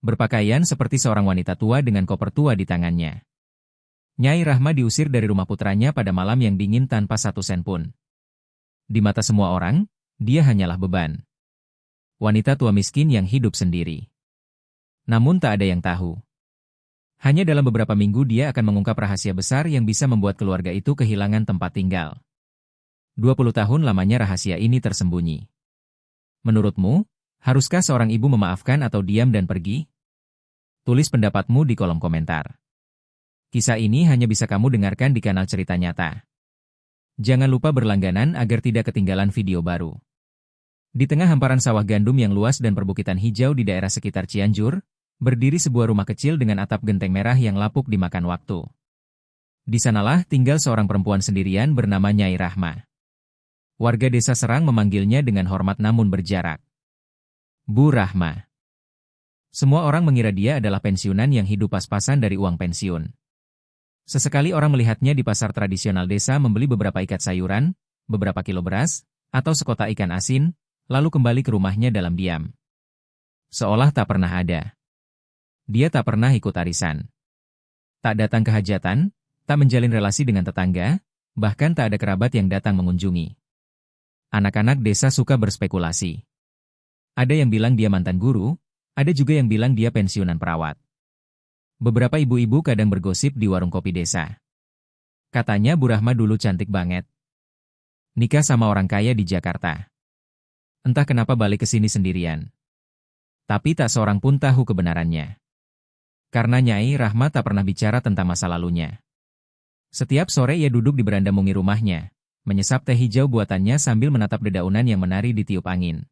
berpakaian seperti seorang wanita tua dengan koper tua di tangannya. Nyai Rahma diusir dari rumah putranya pada malam yang dingin tanpa satu sen pun. Di mata semua orang, dia hanyalah beban. Wanita tua miskin yang hidup sendiri. Namun tak ada yang tahu. Hanya dalam beberapa minggu dia akan mengungkap rahasia besar yang bisa membuat keluarga itu kehilangan tempat tinggal. 20 tahun lamanya rahasia ini tersembunyi. Menurutmu, haruskah seorang ibu memaafkan atau diam dan pergi? Tulis pendapatmu di kolom komentar. Kisah ini hanya bisa kamu dengarkan di kanal Cerita Nyata. Jangan lupa berlangganan agar tidak ketinggalan video baru. Di tengah hamparan sawah gandum yang luas dan perbukitan hijau di daerah sekitar Cianjur, berdiri sebuah rumah kecil dengan atap genteng merah yang lapuk dimakan waktu. Di sanalah tinggal seorang perempuan sendirian bernama Nyai Rahma. Warga desa Serang memanggilnya dengan hormat namun berjarak. Bu Rahma. Semua orang mengira dia adalah pensiunan yang hidup pas-pasan dari uang pensiun. Sesekali orang melihatnya di pasar tradisional desa membeli beberapa ikat sayuran, beberapa kilo beras, atau sekota ikan asin, lalu kembali ke rumahnya dalam diam. Seolah tak pernah ada. Dia tak pernah ikut arisan. Tak datang ke hajatan, tak menjalin relasi dengan tetangga, bahkan tak ada kerabat yang datang mengunjungi. Anak-anak desa suka berspekulasi. Ada yang bilang dia mantan guru, ada juga yang bilang dia pensiunan perawat. Beberapa ibu-ibu kadang bergosip di warung kopi desa. Katanya Bu Rahma dulu cantik banget. Nikah sama orang kaya di Jakarta. Entah kenapa balik ke sini sendirian. Tapi tak seorang pun tahu kebenarannya. Karena Nyai Rahma tak pernah bicara tentang masa lalunya. Setiap sore ia duduk di beranda mungi rumahnya, menyesap teh hijau buatannya sambil menatap dedaunan yang menari di tiup angin.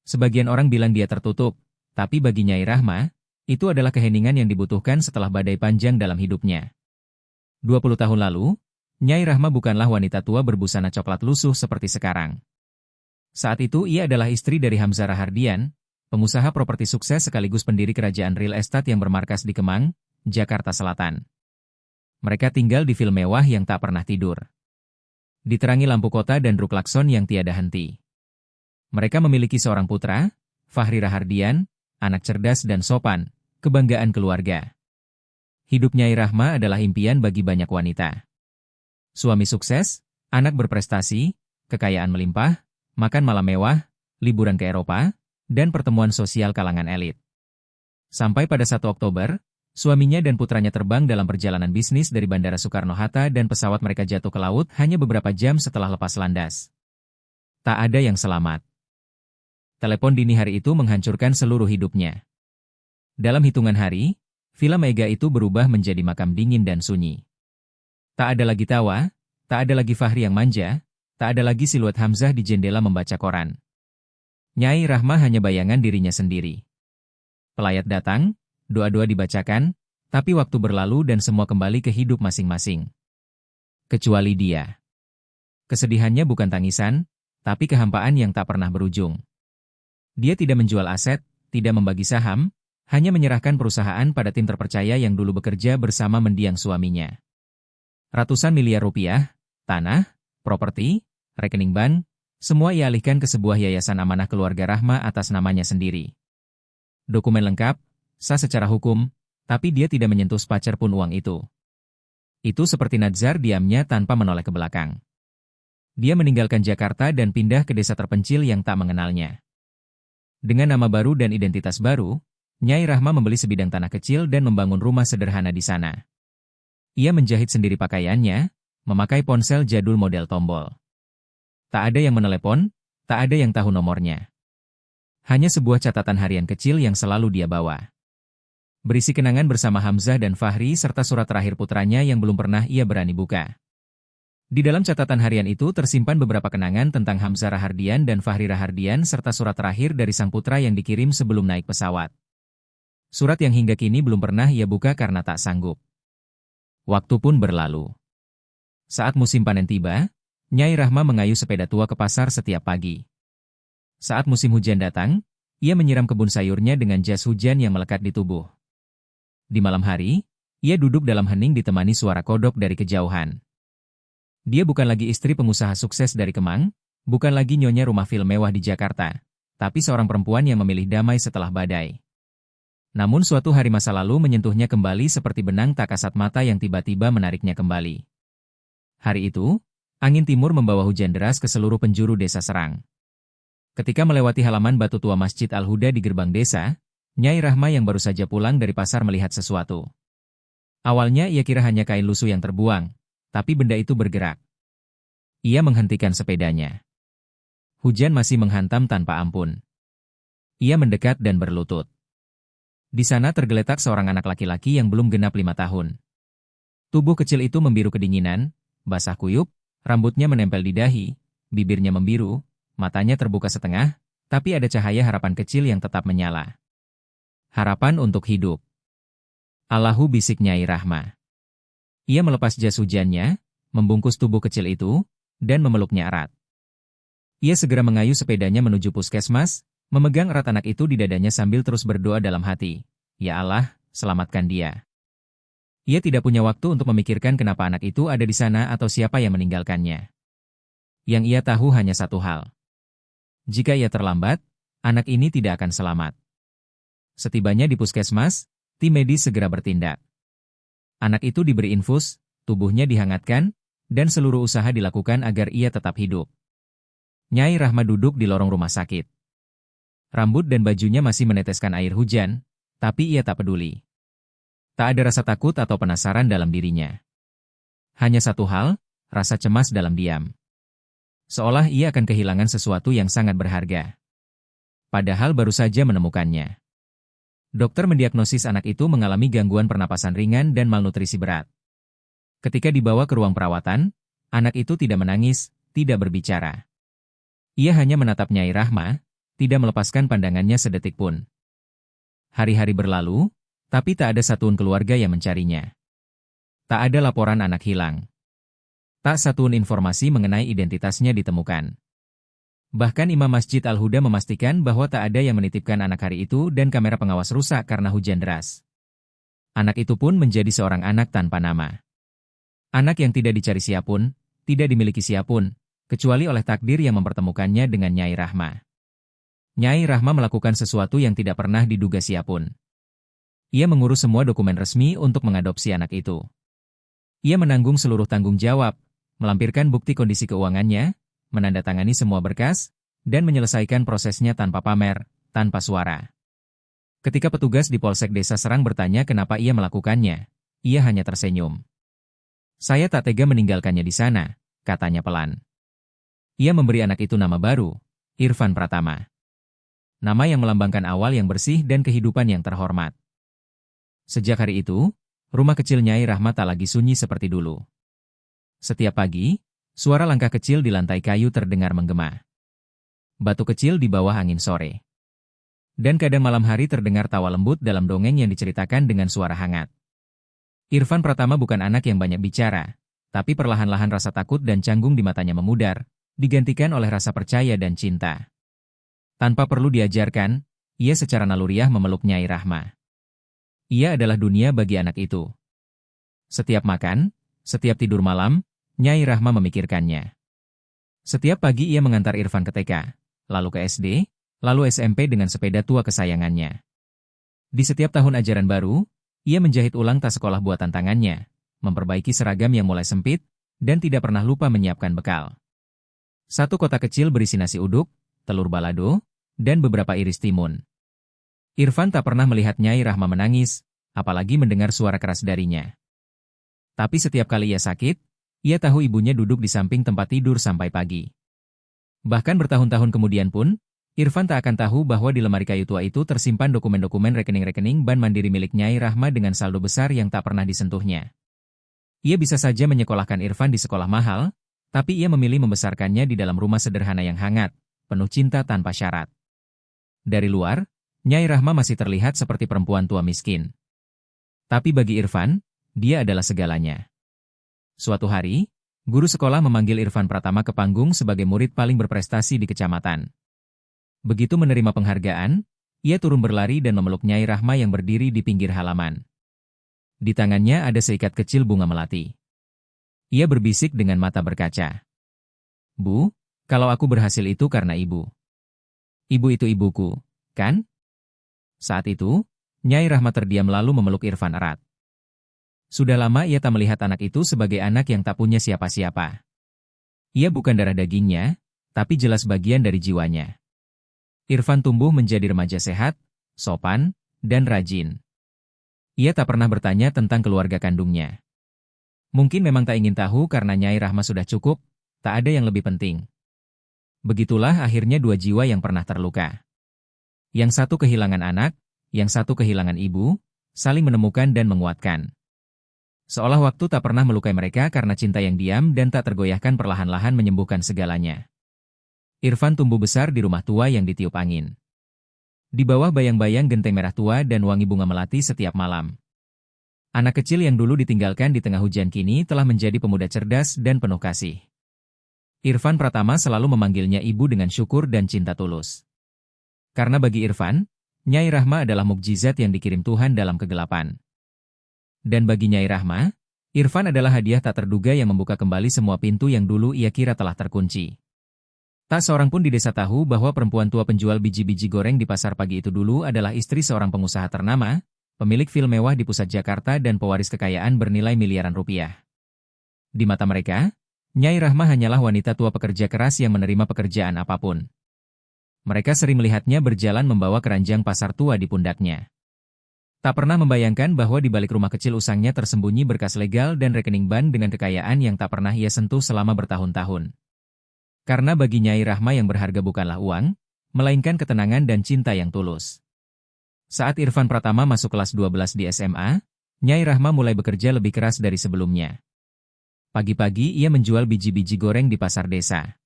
Sebagian orang bilang dia tertutup, tapi bagi Nyai Rahma, itu adalah keheningan yang dibutuhkan setelah badai panjang dalam hidupnya. 20 tahun lalu, Nyai Rahma bukanlah wanita tua berbusana coklat lusuh seperti sekarang. Saat itu ia adalah istri dari Hamzah Rahardian, pengusaha properti sukses sekaligus pendiri kerajaan real estate yang bermarkas di Kemang, Jakarta Selatan. Mereka tinggal di villa mewah yang tak pernah tidur. Diterangi lampu kota dan truk klakson yang tiada henti. Mereka memiliki seorang putra, Fahri Rahardian, anak cerdas dan sopan, kebanggaan keluarga. Hidup Nyai Rahma adalah impian bagi banyak wanita. Suami sukses, anak berprestasi, kekayaan melimpah, makan malam mewah, liburan ke Eropa, dan pertemuan sosial kalangan elit. Sampai pada 1 Oktober, suaminya dan putranya terbang dalam perjalanan bisnis dari Bandara Soekarno-Hatta dan pesawat mereka jatuh ke laut hanya beberapa jam setelah lepas landas. Tak ada yang selamat. Telepon dini hari itu menghancurkan seluruh hidupnya. Dalam hitungan hari, villa mega itu berubah menjadi makam dingin dan sunyi. Tak ada lagi tawa, tak ada lagi Fahri yang manja, tak ada lagi siluet Hamzah di jendela membaca koran. Nyai Rahma hanya bayangan dirinya sendiri. Pelayat datang, doa-doa dibacakan, tapi waktu berlalu dan semua kembali ke hidup masing-masing. Kecuali dia. Kesedihannya bukan tangisan, tapi kehampaan yang tak pernah berujung. Dia tidak menjual aset, tidak membagi saham, hanya menyerahkan perusahaan pada tim terpercaya yang dulu bekerja bersama mendiang suaminya. Ratusan miliar rupiah, tanah, properti, rekening bank, semua ia alihkan ke sebuah yayasan amanah keluarga Rahma atas namanya sendiri. Dokumen lengkap, sah secara hukum, tapi dia tidak menyentuh sepacer pun uang itu. Itu seperti Nazar diamnya tanpa menoleh ke belakang. Dia meninggalkan Jakarta dan pindah ke desa terpencil yang tak mengenalnya. Dengan nama baru dan identitas baru, Nyai Rahma membeli sebidang tanah kecil dan membangun rumah sederhana di sana. Ia menjahit sendiri pakaiannya, memakai ponsel jadul model tombol. Tak ada yang menelepon, tak ada yang tahu nomornya. Hanya sebuah catatan harian kecil yang selalu dia bawa. Berisi kenangan bersama Hamzah dan Fahri serta surat terakhir putranya yang belum pernah ia berani buka. Di dalam catatan harian itu tersimpan beberapa kenangan tentang Hamzah Rahardian dan Fahri Rahardian serta surat terakhir dari sang putra yang dikirim sebelum naik pesawat. Surat yang hingga kini belum pernah ia buka karena tak sanggup. Waktu pun berlalu. Saat musim panen tiba, Nyai Rahma mengayuh sepeda tua ke pasar setiap pagi. Saat musim hujan datang, ia menyiram kebun sayurnya dengan jas hujan yang melekat di tubuh. Di malam hari, ia duduk dalam hening ditemani suara kodok dari kejauhan. Dia bukan lagi istri pengusaha sukses dari Kemang, bukan lagi nyonya rumah villa mewah di Jakarta, tapi seorang perempuan yang memilih damai setelah badai. Namun suatu hari masa lalu menyentuhnya kembali seperti benang tak kasat mata yang tiba-tiba menariknya kembali. Hari itu, angin timur membawa hujan deras ke seluruh penjuru desa Serang. Ketika melewati halaman batu tua Masjid Al-Huda di gerbang desa, Nyai Rahma yang baru saja pulang dari pasar melihat sesuatu. Awalnya ia kira hanya kain lusuh yang terbuang, tapi benda itu bergerak. Ia menghentikan sepedanya. Hujan masih menghantam tanpa ampun. Ia mendekat dan berlutut. Di sana tergeletak seorang anak laki-laki yang belum genap 5 tahun. Tubuh kecil itu membiru kedinginan, basah kuyup, rambutnya menempel di dahi, bibirnya membiru, matanya terbuka setengah, tapi ada cahaya harapan kecil yang tetap menyala. Harapan untuk hidup. Allahu, bisik Nyai Rahma. Ia melepas jas hujannya, membungkus tubuh kecil itu, dan memeluknya erat. Ia segera mengayuh sepedanya menuju puskesmas, memegang erat anak itu di dadanya sambil terus berdoa dalam hati. Ya Allah, selamatkan dia. Ia tidak punya waktu untuk memikirkan kenapa anak itu ada di sana atau siapa yang meninggalkannya. Yang ia tahu hanya satu hal. Jika ia terlambat, anak ini tidak akan selamat. Setibanya di puskesmas, tim medis segera bertindak. Anak itu diberi infus, tubuhnya dihangatkan, dan seluruh usaha dilakukan agar ia tetap hidup. Nyai Rahma duduk di lorong rumah sakit. Rambut dan bajunya masih meneteskan air hujan, tapi ia tak peduli. Tak ada rasa takut atau penasaran dalam dirinya. Hanya satu hal, rasa cemas dalam diam. Seolah ia akan kehilangan sesuatu yang sangat berharga. Padahal baru saja menemukannya. Dokter mendiagnosis anak itu mengalami gangguan pernapasan ringan dan malnutrisi berat. Ketika dibawa ke ruang perawatan, anak itu tidak menangis, tidak berbicara. Ia hanya menatap Nyai Rahma, tidak melepaskan pandangannya sedetik pun. Hari-hari berlalu, tapi tak ada satupun keluarga yang mencarinya. Tak ada laporan anak hilang. Tak satupun informasi mengenai identitasnya ditemukan. Bahkan Imam Masjid Al-Huda memastikan bahwa tak ada yang menitipkan anak hari itu dan kamera pengawas rusak karena hujan deras. Anak itu pun menjadi seorang anak tanpa nama. Anak yang tidak dicari siapapun, tidak dimiliki siapapun, kecuali oleh takdir yang mempertemukannya dengan Nyai Rahma. Nyai Rahma melakukan sesuatu yang tidak pernah diduga siapapun. Ia mengurus semua dokumen resmi untuk mengadopsi anak itu. Ia menanggung seluruh tanggung jawab, melampirkan bukti kondisi keuangannya, menandatangani semua berkas, dan menyelesaikan prosesnya tanpa pamer, tanpa suara. Ketika petugas di Polsek Desa Serang bertanya kenapa ia melakukannya, ia hanya tersenyum. Saya tak tega meninggalkannya di sana, katanya pelan. Ia memberi anak itu nama baru, Irfan Pratama. Nama yang melambangkan awal yang bersih dan kehidupan yang terhormat. Sejak hari itu, rumah kecil Nyai Rahma tak lagi sunyi seperti dulu. Setiap pagi, suara langkah kecil di lantai kayu terdengar menggema. Batu kecil di bawah angin sore. Dan kadang malam hari terdengar tawa lembut dalam dongeng yang diceritakan dengan suara hangat. Irfan Pratama bukan anak yang banyak bicara, tapi perlahan-lahan rasa takut dan canggung di matanya memudar, digantikan oleh rasa percaya dan cinta. Tanpa perlu diajarkan, ia secara naluriah memeluk Nyai Rahma. Ia adalah dunia bagi anak itu. Setiap makan, setiap tidur malam, Nyai Rahma memikirkannya. Setiap pagi ia mengantar Irfan ke TK, lalu ke SD, lalu SMP dengan sepeda tua kesayangannya. Di setiap tahun ajaran baru, ia menjahit ulang tas sekolah buatan tangannya, memperbaiki seragam yang mulai sempit, dan tidak pernah lupa menyiapkan bekal. Satu kotak kecil berisi nasi uduk, telur balado, dan beberapa iris timun. Irfan tak pernah melihat Nyai Rahma menangis, apalagi mendengar suara keras darinya. Tapi setiap kali ia sakit, ia tahu ibunya duduk di samping tempat tidur sampai pagi. Bahkan bertahun-tahun kemudian pun, Irfan tak akan tahu bahwa di lemari kayu tua itu tersimpan dokumen-dokumen rekening-rekening Bank Mandiri milik Nyai Rahma dengan saldo besar yang tak pernah disentuhnya. Ia bisa saja menyekolahkan Irfan di sekolah mahal, tapi ia memilih membesarkannya di dalam rumah sederhana yang hangat, penuh cinta tanpa syarat. Dari luar, Nyai Rahma masih terlihat seperti perempuan tua miskin. Tapi bagi Irfan, dia adalah segalanya. Suatu hari, guru sekolah memanggil Irfan Pratama ke panggung sebagai murid paling berprestasi di kecamatan. Begitu menerima penghargaan, ia turun berlari dan memeluk Nyai Rahma yang berdiri di pinggir halaman. Di tangannya ada seikat kecil bunga melati. Ia berbisik dengan mata berkaca. "Bu, kalau aku berhasil itu karena ibu. Ibu itu ibuku, kan?" Saat itu, Nyai Rahma terdiam lalu memeluk Irfan erat. Sudah lama ia tak melihat anak itu sebagai anak yang tak punya siapa-siapa. Ia bukan darah dagingnya, tapi jelas bagian dari jiwanya. Irfan tumbuh menjadi remaja sehat, sopan, dan rajin. Ia tak pernah bertanya tentang keluarga kandungnya. Mungkin memang tak ingin tahu karena Nyai Rahma sudah cukup, tak ada yang lebih penting. Begitulah akhirnya dua jiwa yang pernah terluka. Yang satu kehilangan anak, yang satu kehilangan ibu, saling menemukan dan menguatkan. Seolah waktu tak pernah melukai mereka karena cinta yang diam dan tak tergoyahkan perlahan-lahan menyembuhkan segalanya. Irfan tumbuh besar di rumah tua yang ditiup angin. Di bawah bayang-bayang genteng merah tua dan wangi bunga melati setiap malam. Anak kecil yang dulu ditinggalkan di tengah hujan kini telah menjadi pemuda cerdas dan penuh kasih. Irfan Pratama selalu memanggilnya ibu dengan syukur dan cinta tulus. Karena bagi Irfan, Nyai Rahma adalah mukjizat yang dikirim Tuhan dalam kegelapan. Dan bagi Nyai Rahma, Irfan adalah hadiah tak terduga yang membuka kembali semua pintu yang dulu ia kira telah terkunci. Tak seorang pun di desa tahu bahwa perempuan tua penjual biji-biji goreng di pasar pagi itu dulu adalah istri seorang pengusaha ternama, pemilik villa mewah di pusat Jakarta dan pewaris kekayaan bernilai miliaran rupiah. Di mata mereka, Nyai Rahma hanyalah wanita tua pekerja keras yang menerima pekerjaan apapun. Mereka sering melihatnya berjalan membawa keranjang pasar tua di pundaknya. Tak pernah membayangkan bahwa di balik rumah kecil usangnya tersembunyi berkas legal dan rekening bank dengan kekayaan yang tak pernah ia sentuh selama bertahun-tahun. Karena bagi Nyai Rahma yang berharga bukanlah uang, melainkan ketenangan dan cinta yang tulus. Saat Irfan Pratama masuk kelas 12 di SMA, Nyai Rahma mulai bekerja lebih keras dari sebelumnya. Pagi-pagi ia menjual biji-biji goreng di pasar desa.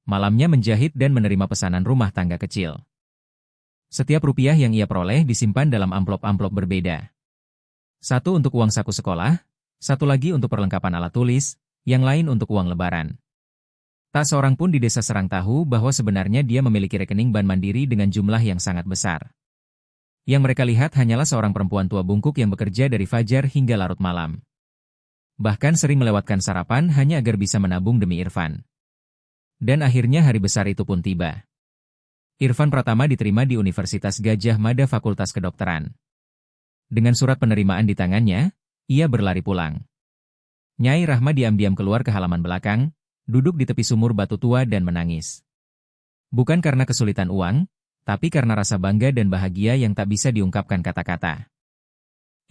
Malamnya menjahit dan menerima pesanan rumah tangga kecil. Setiap rupiah yang ia peroleh disimpan dalam amplop-amplop berbeda. Satu untuk uang saku sekolah, satu lagi untuk perlengkapan alat tulis, yang lain untuk uang lebaran. Tak seorang pun di desa Serang tahu bahwa sebenarnya dia memiliki rekening bank mandiri dengan jumlah yang sangat besar. Yang mereka lihat hanyalah seorang perempuan tua bungkuk yang bekerja dari fajar hingga larut malam. Bahkan sering melewatkan sarapan hanya agar bisa menabung demi Irfan. Dan akhirnya hari besar itu pun tiba. Irfan Pratama diterima di Universitas Gadjah Mada Fakultas Kedokteran. Dengan surat penerimaan di tangannya, ia berlari pulang. Nyai Rahma diam-diam keluar ke halaman belakang, duduk di tepi sumur batu tua dan menangis. Bukan karena kesulitan uang, tapi karena rasa bangga dan bahagia yang tak bisa diungkapkan kata-kata.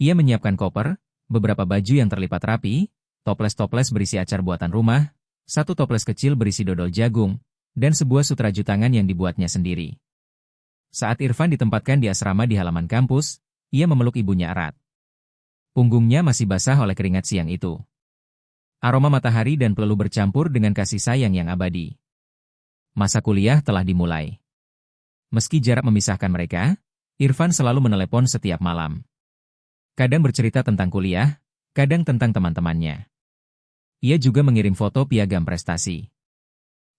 Ia menyiapkan koper, beberapa baju yang terlipat rapi, toples-toples berisi acar buatan rumah, satu toples kecil berisi dodol jagung, dan sebuah sutraju tangan yang dibuatnya sendiri. Saat Irfan ditempatkan di asrama di halaman kampus, ia memeluk ibunya erat. Punggungnya masih basah oleh keringat siang itu. Aroma matahari dan pelelu bercampur dengan kasih sayang yang abadi. Masa kuliah telah dimulai. Meski jarak memisahkan mereka, Irfan selalu menelepon setiap malam. Kadang bercerita tentang kuliah, kadang tentang teman-temannya. Ia juga mengirim foto piagam prestasi.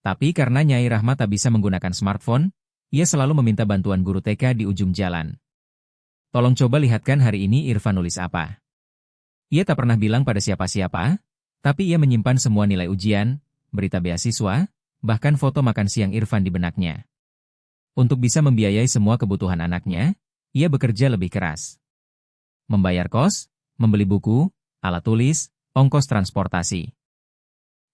Tapi karena Nyai Rahma tak bisa menggunakan smartphone, ia selalu meminta bantuan guru TK di ujung jalan. Tolong coba lihatkan hari ini Irfan nulis apa. Ia tak pernah bilang pada siapa-siapa, tapi ia menyimpan semua nilai ujian, berita beasiswa, bahkan foto makan siang Irfan di benaknya. Untuk bisa membiayai semua kebutuhan anaknya, ia bekerja lebih keras. Membayar kos, membeli buku, alat tulis, ongkos transportasi.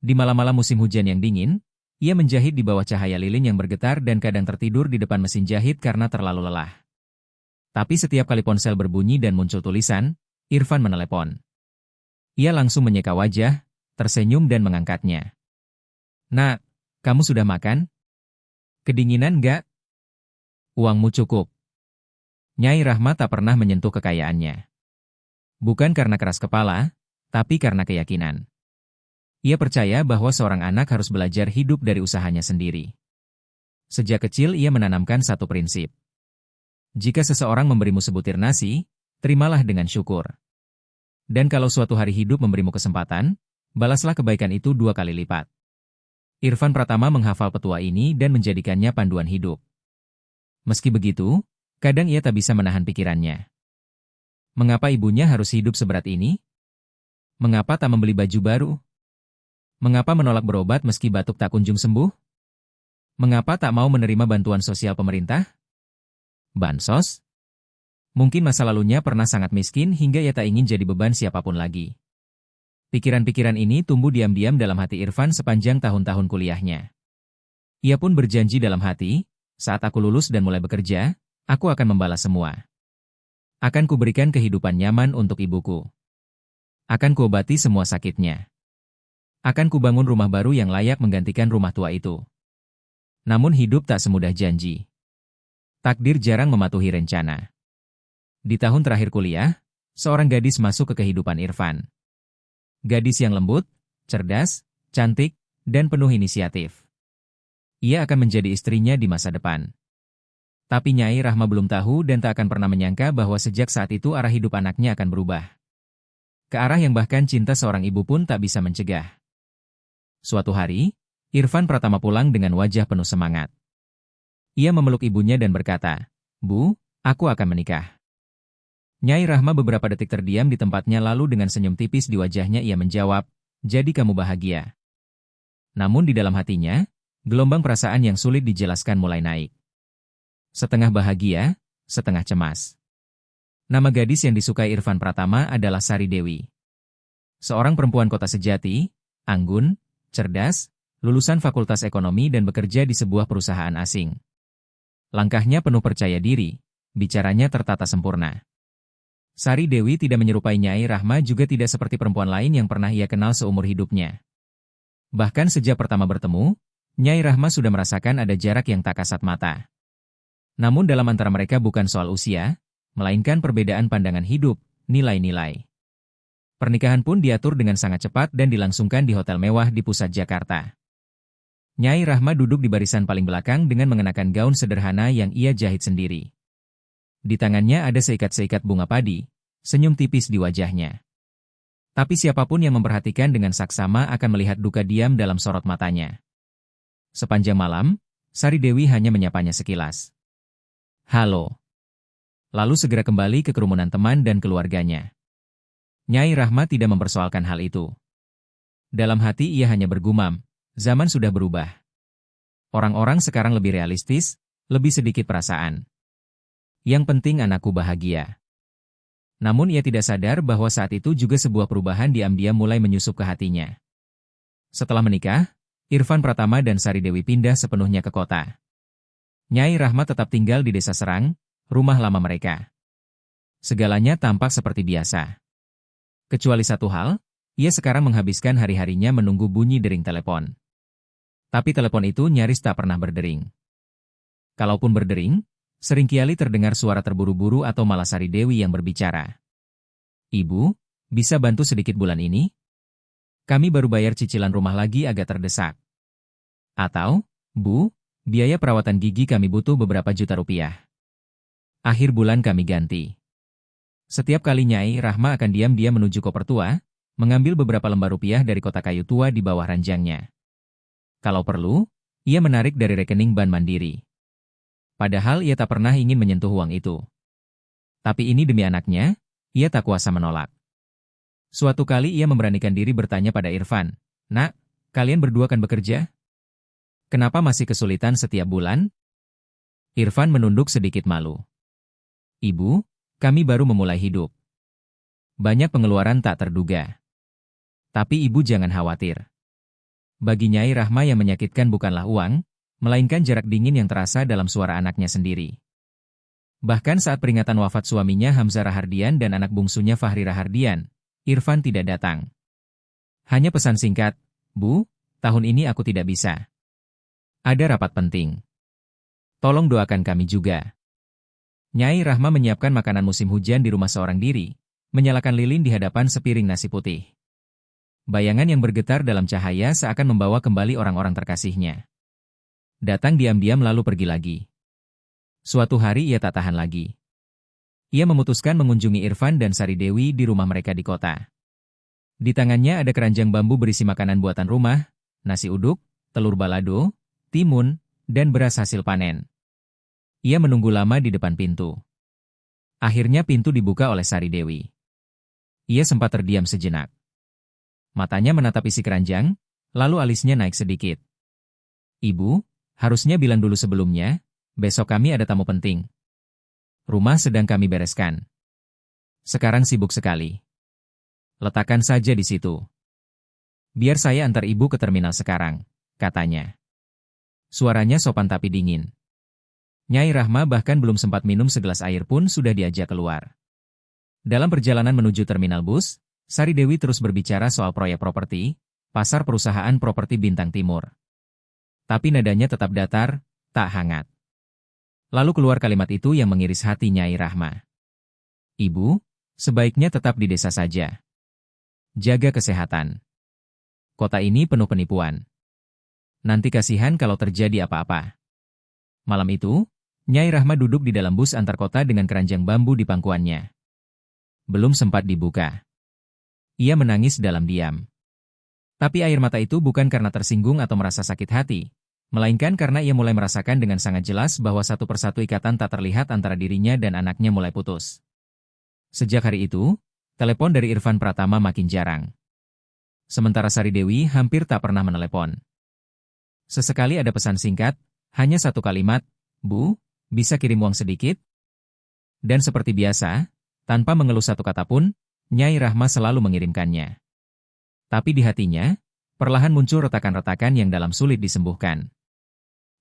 Di malam-malam musim hujan yang dingin, ia menjahit di bawah cahaya lilin yang bergetar dan kadang tertidur di depan mesin jahit karena terlalu lelah. Tapi setiap kali ponsel berbunyi dan muncul tulisan, Irfan menelepon. Ia langsung menyeka wajah, tersenyum dan mengangkatnya. "Nak, kamu sudah makan? Kedinginan nggak? Uangmu cukup." Nyai Rahma tak pernah menyentuh kekayaannya. Bukan karena keras kepala, tapi karena keyakinan. Ia percaya bahwa seorang anak harus belajar hidup dari usahanya sendiri. Sejak kecil ia menanamkan satu prinsip. Jika seseorang memberimu sebutir nasi, terimalah dengan syukur. Dan kalau suatu hari hidup memberimu kesempatan, balaslah kebaikan itu 2 kali lipat. Irfan Pratama menghafal petua ini dan menjadikannya panduan hidup. Meski begitu, kadang ia tak bisa menahan pikirannya. Mengapa ibunya harus hidup seberat ini? Mengapa tak membeli baju baru? Mengapa menolak berobat meski batuk tak kunjung sembuh? Mengapa tak mau menerima bantuan sosial pemerintah? Bansos? Mungkin masa lalunya pernah sangat miskin hingga ia tak ingin jadi beban siapapun lagi. Pikiran-pikiran ini tumbuh diam-diam dalam hati Irfan sepanjang tahun-tahun kuliahnya. Ia pun berjanji dalam hati, saat aku lulus dan mulai bekerja, aku akan membalas semua. Akan kuberikan kehidupan nyaman untuk ibuku. Akan kuobati semua sakitnya. Akan kubangun rumah baru yang layak menggantikan rumah tua itu. Namun hidup tak semudah janji. Takdir jarang mematuhi rencana. Di tahun terakhir kuliah, seorang gadis masuk ke kehidupan Irfan. Gadis yang lembut, cerdas, cantik, dan penuh inisiatif. Ia akan menjadi istrinya di masa depan. Tapi Nyai Rahma belum tahu dan tak akan pernah menyangka bahwa sejak saat itu arah hidup anaknya akan berubah. Ke arah yang bahkan cinta seorang ibu pun tak bisa mencegah. Suatu hari, Irfan Pratama pulang dengan wajah penuh semangat. Ia memeluk ibunya dan berkata, "Bu, aku akan menikah." Nyai Rahma beberapa detik terdiam di tempatnya lalu dengan senyum tipis di wajahnya ia menjawab, "Jadi kamu bahagia." Namun di dalam hatinya, gelombang perasaan yang sulit dijelaskan mulai naik. Setengah bahagia, setengah cemas. Nama gadis yang disukai Irfan Pratama adalah Sari Dewi. Seorang perempuan kota sejati, anggun, cerdas, lulusan Fakultas Ekonomi dan bekerja di sebuah perusahaan asing. Langkahnya penuh percaya diri, bicaranya tertata sempurna. Sari Dewi tidak menyerupai Nyai Rahma juga tidak seperti perempuan lain yang pernah ia kenal seumur hidupnya. Bahkan sejak pertama bertemu, Nyai Rahma sudah merasakan ada jarak yang tak kasat mata. Namun dalam antara mereka bukan soal usia, melainkan perbedaan pandangan hidup, nilai-nilai. Pernikahan pun diatur dengan sangat cepat dan dilangsungkan di hotel mewah di pusat Jakarta. Nyai Rahma duduk di barisan paling belakang dengan mengenakan gaun sederhana yang ia jahit sendiri. Di tangannya ada seikat-seikat bunga padi, senyum tipis di wajahnya. Tapi siapapun yang memperhatikan dengan saksama akan melihat duka diam dalam sorot matanya. Sepanjang malam, Sari Dewi hanya menyapanya sekilas. "Halo." Lalu segera kembali ke kerumunan teman dan keluarganya. Nyai Rahma tidak mempersoalkan hal itu. Dalam hati ia hanya bergumam, zaman sudah berubah. Orang-orang sekarang lebih realistis, lebih sedikit perasaan. Yang penting anakku bahagia. Namun ia tidak sadar bahwa saat itu juga sebuah perubahan diam-diam mulai menyusup ke hatinya. Setelah menikah, Irfan Pratama dan Sari Dewi pindah sepenuhnya ke kota. Nyai Rahma tetap tinggal di Desa Serang, rumah lama mereka. Segalanya tampak seperti biasa. Kecuali satu hal, ia sekarang menghabiskan hari-harinya menunggu bunyi dering telepon. Tapi telepon itu nyaris tak pernah berdering. Kalaupun berdering, seringkali terdengar suara terburu-buru atau malah Sari Dewi yang berbicara. "Ibu, bisa bantu sedikit bulan ini? Kami baru bayar cicilan rumah lagi agak terdesak." Atau, "Bu, biaya perawatan gigi kami butuh beberapa juta rupiah. Akhir bulan kami ganti." Setiap kali Nyai Rahma akan diam-diam menuju koper tua, mengambil beberapa lembar rupiah dari kotak kayu tua di bawah ranjangnya. Kalau perlu, ia menarik dari rekening Bank Mandiri. Padahal ia tak pernah ingin menyentuh uang itu. Tapi ini demi anaknya, ia tak kuasa menolak. Suatu kali ia memberanikan diri bertanya pada Irfan, "Nak, kalian berdua kan bekerja? Kenapa masih kesulitan setiap bulan?" Irfan menunduk sedikit malu. "Ibu, kami baru memulai hidup. Banyak pengeluaran tak terduga. Tapi ibu jangan khawatir. Bagi Nyai Rahma yang menyakitkan bukanlah uang, melainkan jarak dingin yang terasa dalam suara anaknya sendiri." Bahkan saat peringatan wafat suaminya Hamzah Rahardian dan anak bungsunya Fahri Rahardian, Irfan tidak datang. Hanya pesan singkat, "Bu, tahun ini aku tidak bisa. Ada rapat penting. Tolong doakan kami juga." Nyai Rahma menyiapkan makanan musim hujan di rumah seorang diri, menyalakan lilin di hadapan sepiring nasi putih. Bayangan yang bergetar dalam cahaya seakan membawa kembali orang-orang terkasihnya. Datang diam-diam lalu pergi lagi. Suatu hari ia tak tahan lagi. Ia memutuskan mengunjungi Irfan dan Sari Dewi di rumah mereka di kota. Di tangannya ada keranjang bambu berisi makanan buatan rumah, nasi uduk, telur balado, timun, dan beras hasil panen. Ia menunggu lama di depan pintu. Akhirnya pintu dibuka oleh Sari Dewi. Ia sempat terdiam sejenak. Matanya menatap isi keranjang, lalu alisnya naik sedikit. "Ibu, harusnya bilang dulu sebelumnya, besok kami ada tamu penting." Rumah sedang kami bereskan. Sekarang sibuk sekali. Letakkan saja di situ. Biar saya antar ibu ke terminal sekarang, katanya. Suaranya sopan tapi dingin. Nyai Rahma bahkan belum sempat minum segelas air pun sudah diajak keluar. Dalam perjalanan menuju terminal bus, Sari Dewi terus berbicara soal proyek properti, pasar perusahaan properti Bintang Timur. Tapi nadanya tetap datar, tak hangat. Lalu keluar kalimat itu yang mengiris hati Nyai Rahma. Ibu, sebaiknya tetap di desa saja. Jaga kesehatan. Kota ini penuh penipuan. Nanti kasihan kalau terjadi apa-apa. Malam itu, Nyai Rahma duduk di dalam bus antar kota dengan keranjang bambu di pangkuannya. Belum sempat dibuka. Ia menangis dalam diam. Tapi air mata itu bukan karena tersinggung atau merasa sakit hati, melainkan karena ia mulai merasakan dengan sangat jelas bahwa satu persatu ikatan tak terlihat antara dirinya dan anaknya mulai putus. Sejak hari itu, telepon dari Irfan Pratama makin jarang. Sementara Sari Dewi hampir tak pernah menelepon. Sesekali ada pesan singkat, hanya satu kalimat, Bu, bisa kirim uang sedikit? Dan seperti biasa, tanpa mengeluh satu kata pun, Nyai Rahma selalu mengirimkannya. Tapi di hatinya, perlahan muncul retakan-retakan yang dalam sulit disembuhkan.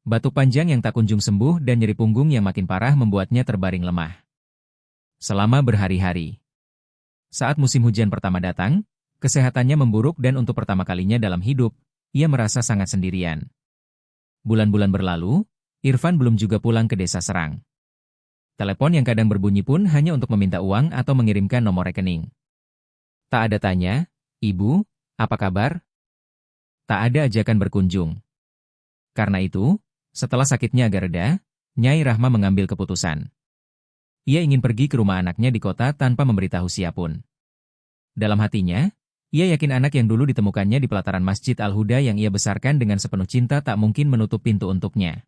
Batuk panjang yang tak kunjung sembuh dan nyeri punggung yang makin parah membuatnya terbaring lemah. Selama berhari-hari. Saat musim hujan pertama datang, kesehatannya memburuk dan untuk pertama kalinya dalam hidup, ia merasa sangat sendirian. Bulan-bulan berlalu, Irfan belum juga pulang ke desa Serang. Telepon yang kadang berbunyi pun hanya untuk meminta uang atau mengirimkan nomor rekening. Tak ada tanya, Ibu, apa kabar? Tak ada ajakan berkunjung. Karena itu, setelah sakitnya agak reda, Nyai Rahma mengambil keputusan. Ia ingin pergi ke rumah anaknya di kota tanpa memberitahu siapapun. Dalam hatinya, ia yakin anak yang dulu ditemukannya di pelataran Masjid Al-Huda yang ia besarkan dengan sepenuh cinta tak mungkin menutup pintu untuknya.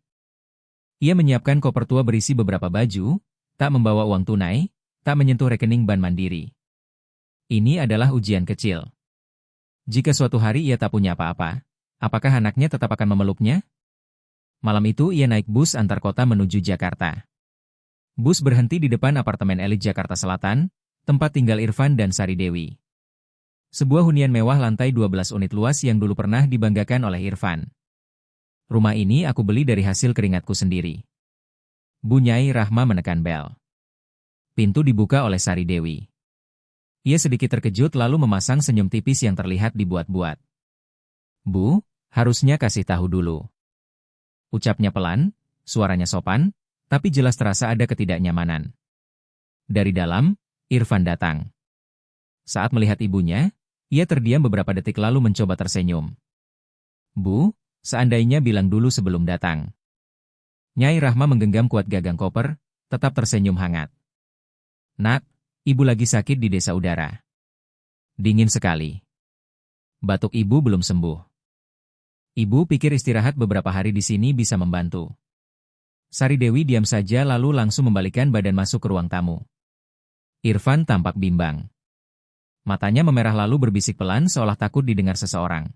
Ia menyiapkan koper tua berisi beberapa baju, tak membawa uang tunai, tak menyentuh rekening Bank Mandiri. Ini adalah ujian kecil. Jika suatu hari ia tak punya apa-apa, apakah anaknya tetap akan memeluknya? Malam itu ia naik bus antar kota menuju Jakarta. Bus berhenti di depan apartemen elit Jakarta Selatan, tempat tinggal Irfan dan Sari Dewi. Sebuah hunian mewah lantai 12 unit luas yang dulu pernah dibanggakan oleh Irfan. Rumah ini aku beli dari hasil keringatku sendiri. Bu Nyai Rahma menekan bel. Pintu dibuka oleh Sari Dewi. Ia sedikit terkejut lalu memasang senyum tipis yang terlihat dibuat-buat. Bu, harusnya kasih tahu dulu. Ucapnya pelan, suaranya sopan, tapi jelas terasa ada ketidaknyamanan. Dari dalam, Irfan datang. Saat melihat ibunya, ia terdiam beberapa detik lalu mencoba tersenyum. Bu, seandainya bilang dulu sebelum datang. Nyai Rahma menggenggam kuat gagang koper, tetap tersenyum hangat. Nak, ibu lagi sakit di desa udara. Dingin sekali. Batuk ibu belum sembuh. Ibu pikir istirahat beberapa hari di sini bisa membantu. Sari Dewi diam saja lalu langsung membalikkan badan masuk ke ruang tamu. Irfan tampak bimbang. Matanya memerah lalu berbisik pelan seolah takut didengar seseorang.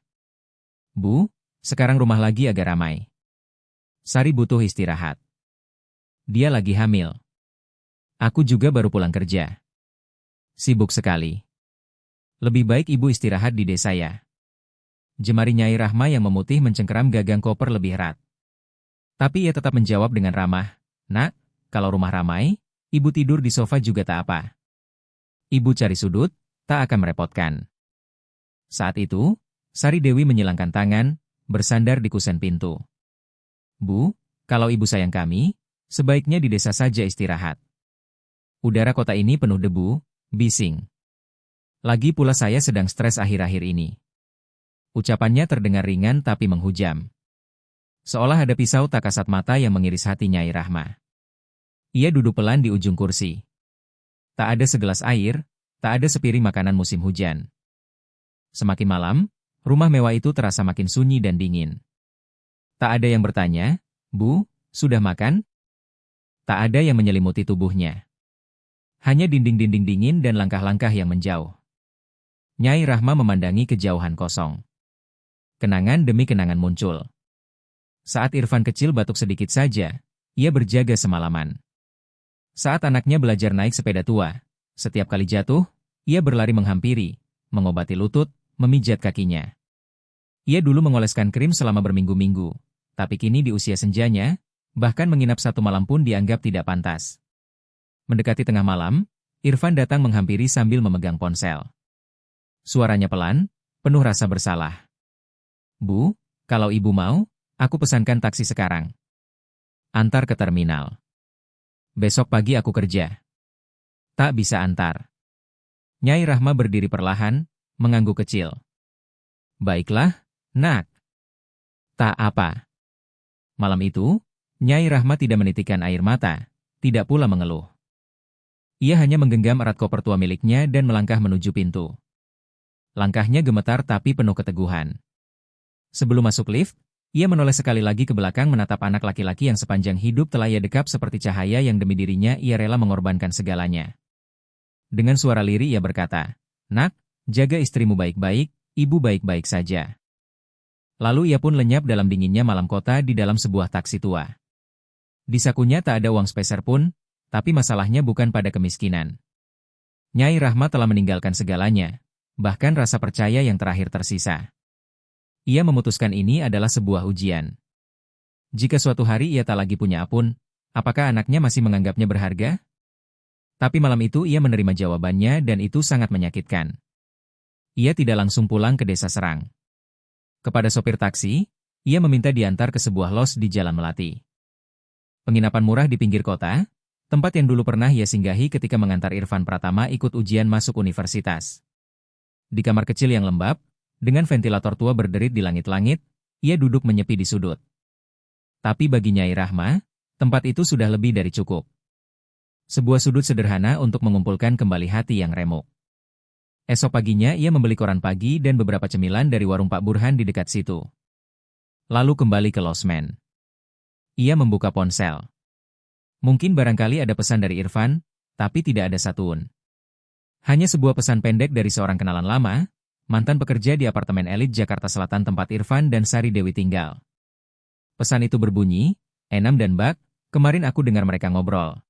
Bu, sekarang rumah lagi agak ramai. Sari butuh istirahat. Dia lagi hamil. Aku juga baru pulang kerja. Sibuk sekali. Lebih baik ibu istirahat di desa ya. Jemari Nyai Rahma yang memutih mencengkeram gagang koper lebih erat. Tapi ia tetap menjawab dengan ramah, Nak, kalau rumah ramai, ibu tidur di sofa juga tak apa. Ibu cari sudut, tak akan merepotkan. Saat itu, Sari Dewi menyilangkan tangan, bersandar di kusen pintu. Bu, kalau ibu sayang kami, sebaiknya di desa saja istirahat. Udara kota ini penuh debu, bising. Lagi pula saya sedang stres akhir-akhir ini. Ucapannya terdengar ringan tapi menghujam. Seolah ada pisau tak kasat mata yang mengiris hati Nyai Rahma. Ia duduk pelan di ujung kursi. Tak ada segelas air, tak ada sepiring makanan musim hujan. Semakin malam, rumah mewah itu terasa makin sunyi dan dingin. Tak ada yang bertanya, Bu, sudah makan? Tak ada yang menyelimuti tubuhnya. Hanya dinding-dinding dingin dan langkah-langkah yang menjauh. Nyai Rahma memandangi kejauhan kosong. Kenangan demi kenangan muncul. Saat Irfan kecil batuk sedikit saja, ia berjaga semalaman. Saat anaknya belajar naik sepeda tua, setiap kali jatuh, ia berlari menghampiri, mengobati lutut, memijat kakinya. Ia dulu mengoleskan krim selama berminggu-minggu, tapi kini di usia senjanya, bahkan menginap satu malam pun dianggap tidak pantas. Mendekati tengah malam, Irfan datang menghampiri sambil memegang ponsel. Suaranya pelan, penuh rasa bersalah. "Bu, kalau ibu mau, aku pesankan taksi sekarang. Antar ke terminal. Besok pagi aku kerja." "Tak bisa antar." Nyai Rahma berdiri perlahan, mengangguk kecil. "Baiklah, nak. Tak apa." Malam itu, Nyai Rahma tidak menitikkan air mata, tidak pula mengeluh. Ia hanya menggenggam erat koper tua miliknya dan melangkah menuju pintu. Langkahnya gemetar tapi penuh keteguhan. Sebelum masuk lift, ia menoleh sekali lagi ke belakang menatap anak laki-laki yang sepanjang hidup telah ia dekap seperti cahaya yang demi dirinya ia rela mengorbankan segalanya. Dengan suara lirih ia berkata, "Nak, jaga istrimu baik-baik, ibu baik-baik saja." Lalu ia pun lenyap dalam dinginnya malam kota di dalam sebuah taksi tua. Di sakunya tak ada uang sepeser pun, tapi masalahnya bukan pada kemiskinan. Nyai Rahma telah meninggalkan segalanya, bahkan rasa percaya yang terakhir tersisa. Ia memutuskan ini adalah sebuah ujian. Jika suatu hari ia tak lagi punya apun, apakah anaknya masih menganggapnya berharga? Tapi malam itu ia menerima jawabannya dan itu sangat menyakitkan. Ia tidak langsung pulang ke desa Serang. Kepada sopir taksi, ia meminta diantar ke sebuah los di Jalan Melati. Penginapan murah di pinggir kota, tempat yang dulu pernah ia singgahi ketika mengantar Irfan Pratama ikut ujian masuk universitas. Di kamar kecil yang lembab, dengan ventilator tua berderit di langit-langit, ia duduk menyepi di sudut. Tapi bagi Nyai Rahma, tempat itu sudah lebih dari cukup. Sebuah sudut sederhana untuk mengumpulkan kembali hati yang remuk. Esok paginya ia membeli koran pagi dan beberapa cemilan dari warung Pak Burhan di dekat situ. Lalu kembali ke losmen. Ia membuka ponsel. Mungkin barangkali ada pesan dari Irfan, tapi tidak ada satupun. Hanya sebuah pesan pendek dari seorang kenalan lama, mantan pekerja di apartemen elit Jakarta Selatan tempat Irfan dan Sari Dewi tinggal. Pesan itu berbunyi, "Enam dan Mbak, kemarin aku dengar mereka ngobrol.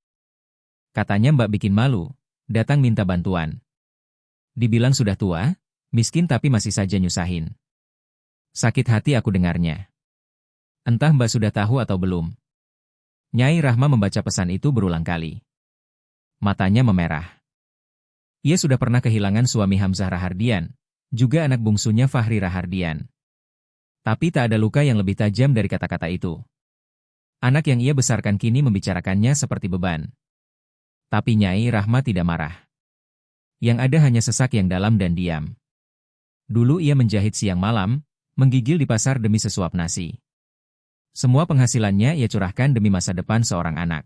Katanya Mbak bikin malu, datang minta bantuan. Dibilang sudah tua, miskin tapi masih saja nyusahin. Sakit hati aku dengarnya. Entah Mbak sudah tahu atau belum." Nyai Rahma membaca pesan itu berulang kali. Matanya memerah. Ia sudah pernah kehilangan suami Hamzah Rahardian, juga anak bungsunya Fahri Rahardian. Tapi tak ada luka yang lebih tajam dari kata-kata itu. Anak yang ia besarkan kini membicarakannya seperti beban. Tapi Nyai Rahma tidak marah. Yang ada hanya sesak yang dalam dan diam. Dulu ia menjahit siang malam, menggigil di pasar demi sesuap nasi. Semua penghasilannya ia curahkan demi masa depan seorang anak.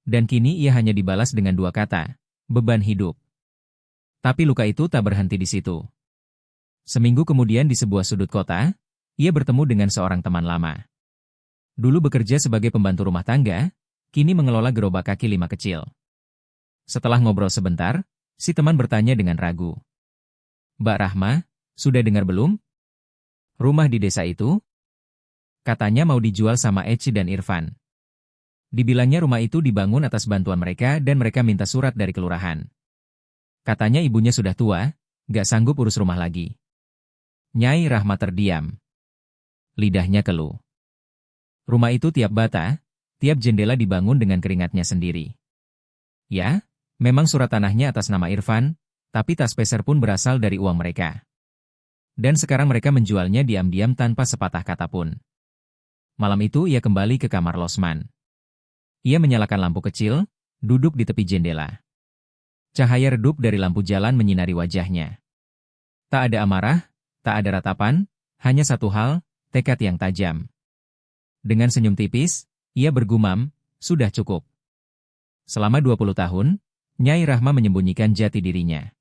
Dan kini ia hanya dibalas dengan dua kata, beban hidup. Tapi luka itu tak berhenti di situ. Seminggu kemudian di sebuah sudut kota, ia bertemu dengan seorang teman lama. Dulu bekerja sebagai pembantu rumah tangga, kini mengelola gerobak kaki lima kecil. Setelah ngobrol sebentar, si teman bertanya dengan ragu. "Mbak Rahma, sudah dengar belum? Rumah di desa itu? Katanya mau dijual sama Eci dan Irfan. Dibilangnya rumah itu dibangun atas bantuan mereka dan mereka minta surat dari kelurahan. Katanya ibunya sudah tua, gak sanggup urus rumah lagi." Nyai Rahma terdiam. Lidahnya keluh. Rumah itu tiap bata, tiap jendela dibangun dengan keringatnya sendiri. Ya, memang surat tanahnya atas nama Irfan, tapi tak sepeser pun berasal dari uang mereka. Dan sekarang mereka menjualnya diam-diam tanpa sepatah kata pun. Malam itu ia kembali ke kamar losman. Ia menyalakan lampu kecil, duduk di tepi jendela. Cahaya redup dari lampu jalan menyinari wajahnya. Tak ada amarah, tak ada ratapan, hanya satu hal, tekad yang tajam. Dengan senyum tipis, ia bergumam, sudah cukup. Selama 20 tahun, Nyai Rahma menyembunyikan jati dirinya.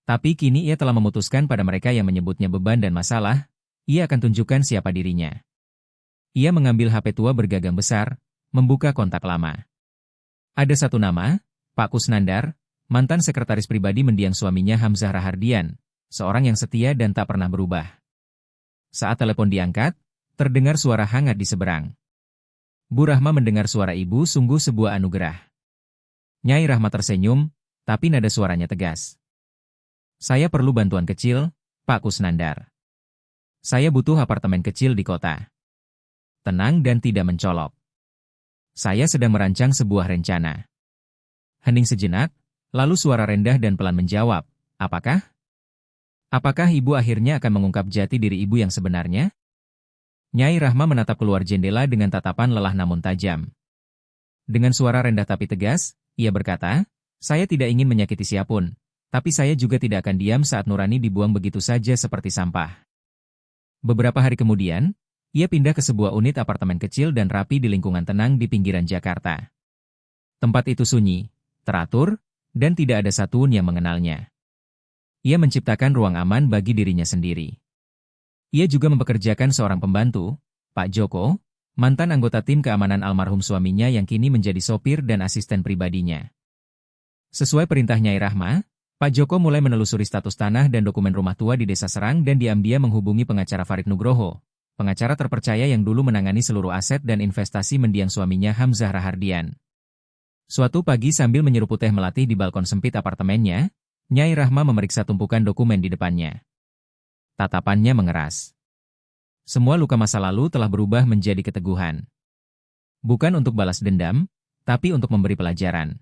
Tapi kini ia telah memutuskan pada mereka yang menyebutnya beban dan masalah, ia akan tunjukkan siapa dirinya. Ia mengambil HP tua bergagang besar, membuka kontak lama. Ada satu nama, Pak Kusnandar, mantan sekretaris pribadi mendiang suaminya Hamzah Rahardian, seorang yang setia dan tak pernah berubah. Saat telepon diangkat, terdengar suara hangat di seberang. Bu Rahma mendengar suara ibu sungguh sebuah anugerah. Nyai Rahma tersenyum, tapi nada suaranya tegas. Saya perlu bantuan kecil, Pak Kusnandar. Saya butuh apartemen kecil di kota. Tenang dan tidak mencolok. Saya sedang merancang sebuah rencana. Hening sejenak, lalu suara rendah dan pelan menjawab, apakah? Apakah ibu akhirnya akan mengungkap jati diri ibu yang sebenarnya? Nyai Rahma menatap keluar jendela dengan tatapan lelah namun tajam. Dengan suara rendah tapi tegas, ia berkata, saya tidak ingin menyakiti siapapun, tapi saya juga tidak akan diam saat Nurani dibuang begitu saja seperti sampah. Beberapa hari kemudian, ia pindah ke sebuah unit apartemen kecil dan rapi di lingkungan tenang di pinggiran Jakarta. Tempat itu sunyi, teratur, dan tidak ada satupun yang mengenalnya. Ia menciptakan ruang aman bagi dirinya sendiri. Ia juga mempekerjakan seorang pembantu, Pak Joko, mantan anggota tim keamanan almarhum suaminya yang kini menjadi sopir dan asisten pribadinya. Sesuai perintah Nyai Rahma, Pak Joko mulai menelusuri status tanah dan dokumen rumah tua di Desa Serang dan diam-diam menghubungi pengacara Farid Nugroho, pengacara terpercaya yang dulu menangani seluruh aset dan investasi mendiang suaminya Hamzah Rahardian. Suatu pagi sambil menyeruput teh melati di balkon sempit apartemennya, Nyai Rahma memeriksa tumpukan dokumen di depannya. Tatapannya mengeras. Semua luka masa lalu telah berubah menjadi keteguhan. Bukan untuk balas dendam, tapi untuk memberi pelajaran.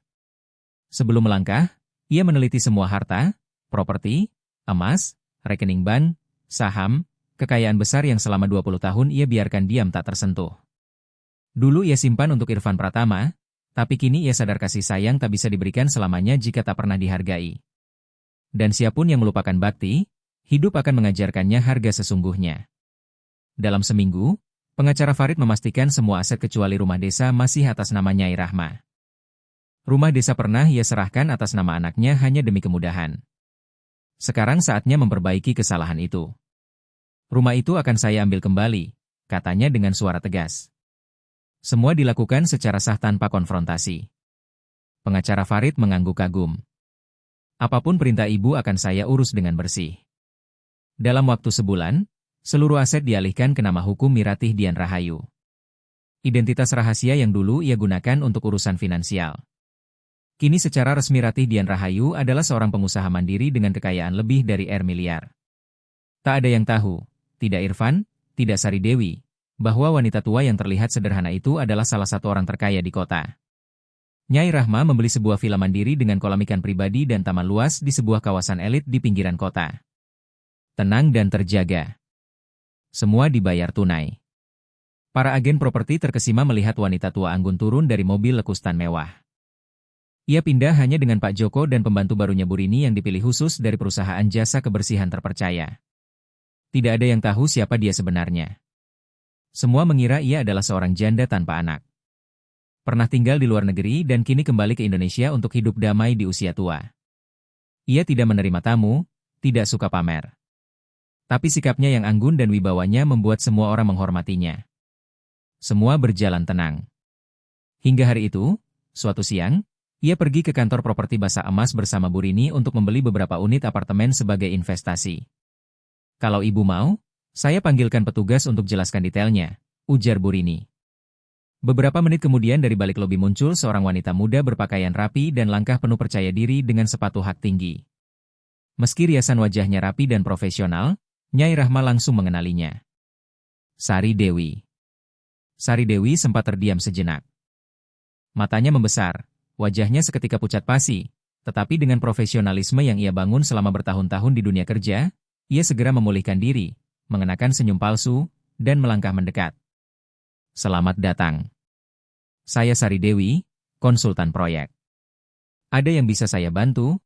Sebelum melangkah, ia meneliti semua harta, properti, emas, rekening bank, saham, kekayaan besar yang selama 20 tahun ia biarkan diam tak tersentuh. Dulu ia simpan untuk Irfan Pratama, tapi kini ia sadar kasih sayang tak bisa diberikan selamanya jika tak pernah dihargai. Dan siapapun yang melupakan bakti, hidup akan mengajarkannya harga sesungguhnya. Dalam seminggu, pengacara Farid memastikan semua aset kecuali rumah desa masih atas nama Nyai Rahma. Rumah desa pernah ia serahkan atas nama anaknya hanya demi kemudahan. Sekarang saatnya memperbaiki kesalahan itu. Rumah itu akan saya ambil kembali, katanya dengan suara tegas. Semua dilakukan secara sah tanpa konfrontasi. Pengacara Farid mengangguk kagum. Apapun perintah ibu akan saya urus dengan bersih. Dalam waktu sebulan, seluruh aset dialihkan ke nama hukum Miratih Dian Rahayu. Identitas rahasia yang dulu ia gunakan untuk urusan finansial. Kini secara resmi Ratih Dian Rahayu adalah seorang pengusaha mandiri dengan kekayaan lebih dari miliar. Tak ada yang tahu, tidak Irfan, tidak Sari Dewi, bahwa wanita tua yang terlihat sederhana itu adalah salah satu orang terkaya di kota. Nyai Rahma membeli sebuah villa mandiri dengan kolam ikan pribadi dan taman luas di sebuah kawasan elit di pinggiran kota. Tenang dan terjaga. Semua dibayar tunai. Para agen properti terkesima melihat wanita tua anggun turun dari mobil lekustan mewah. Ia pindah hanya dengan Pak Joko dan pembantu barunya Burini yang dipilih khusus dari perusahaan jasa kebersihan terpercaya. Tidak ada yang tahu siapa dia sebenarnya. Semua mengira ia adalah seorang janda tanpa anak. Pernah tinggal di luar negeri dan kini kembali ke Indonesia untuk hidup damai di usia tua. Ia tidak menerima tamu, tidak suka pamer. Tapi sikapnya yang anggun dan wibawanya membuat semua orang menghormatinya. Semua berjalan tenang. Hingga hari itu, suatu siang, ia pergi ke kantor properti Basa Emas bersama Burini untuk membeli beberapa unit apartemen sebagai investasi. Kalau ibu mau, saya panggilkan petugas untuk jelaskan detailnya, ujar Burini. Beberapa menit kemudian dari balik lobi muncul seorang wanita muda berpakaian rapi dan langkah penuh percaya diri dengan sepatu hak tinggi. Meski riasan wajahnya rapi dan profesional, Nyai Rahma langsung mengenalinya. Sari Dewi. Sari Dewi sempat terdiam sejenak. Matanya membesar, wajahnya seketika pucat pasi, tetapi dengan profesionalisme yang ia bangun selama bertahun-tahun di dunia kerja, ia segera memulihkan diri, mengenakan senyum palsu, dan melangkah mendekat. Selamat datang. Saya Sari Dewi, konsultan proyek. Ada yang bisa saya bantu?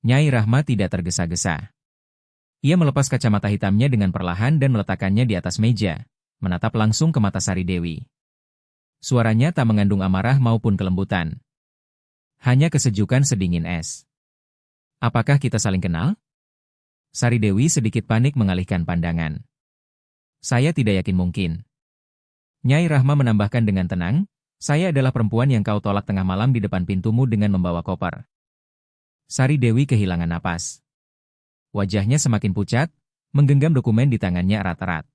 Nyai Rahma tidak tergesa-gesa. Ia melepas kacamata hitamnya dengan perlahan dan meletakkannya di atas meja, menatap langsung ke mata Sari Dewi. Suaranya tak mengandung amarah maupun kelembutan. Hanya kesejukan sedingin es. Apakah kita saling kenal? Sari Dewi sedikit panik mengalihkan pandangan. Saya tidak yakin mungkin. Nyai Rahma menambahkan dengan tenang, saya adalah perempuan yang kau tolak tengah malam di depan pintumu dengan membawa koper. Sari Dewi kehilangan napas. Wajahnya semakin pucat, menggenggam dokumen di tangannya erat-erat.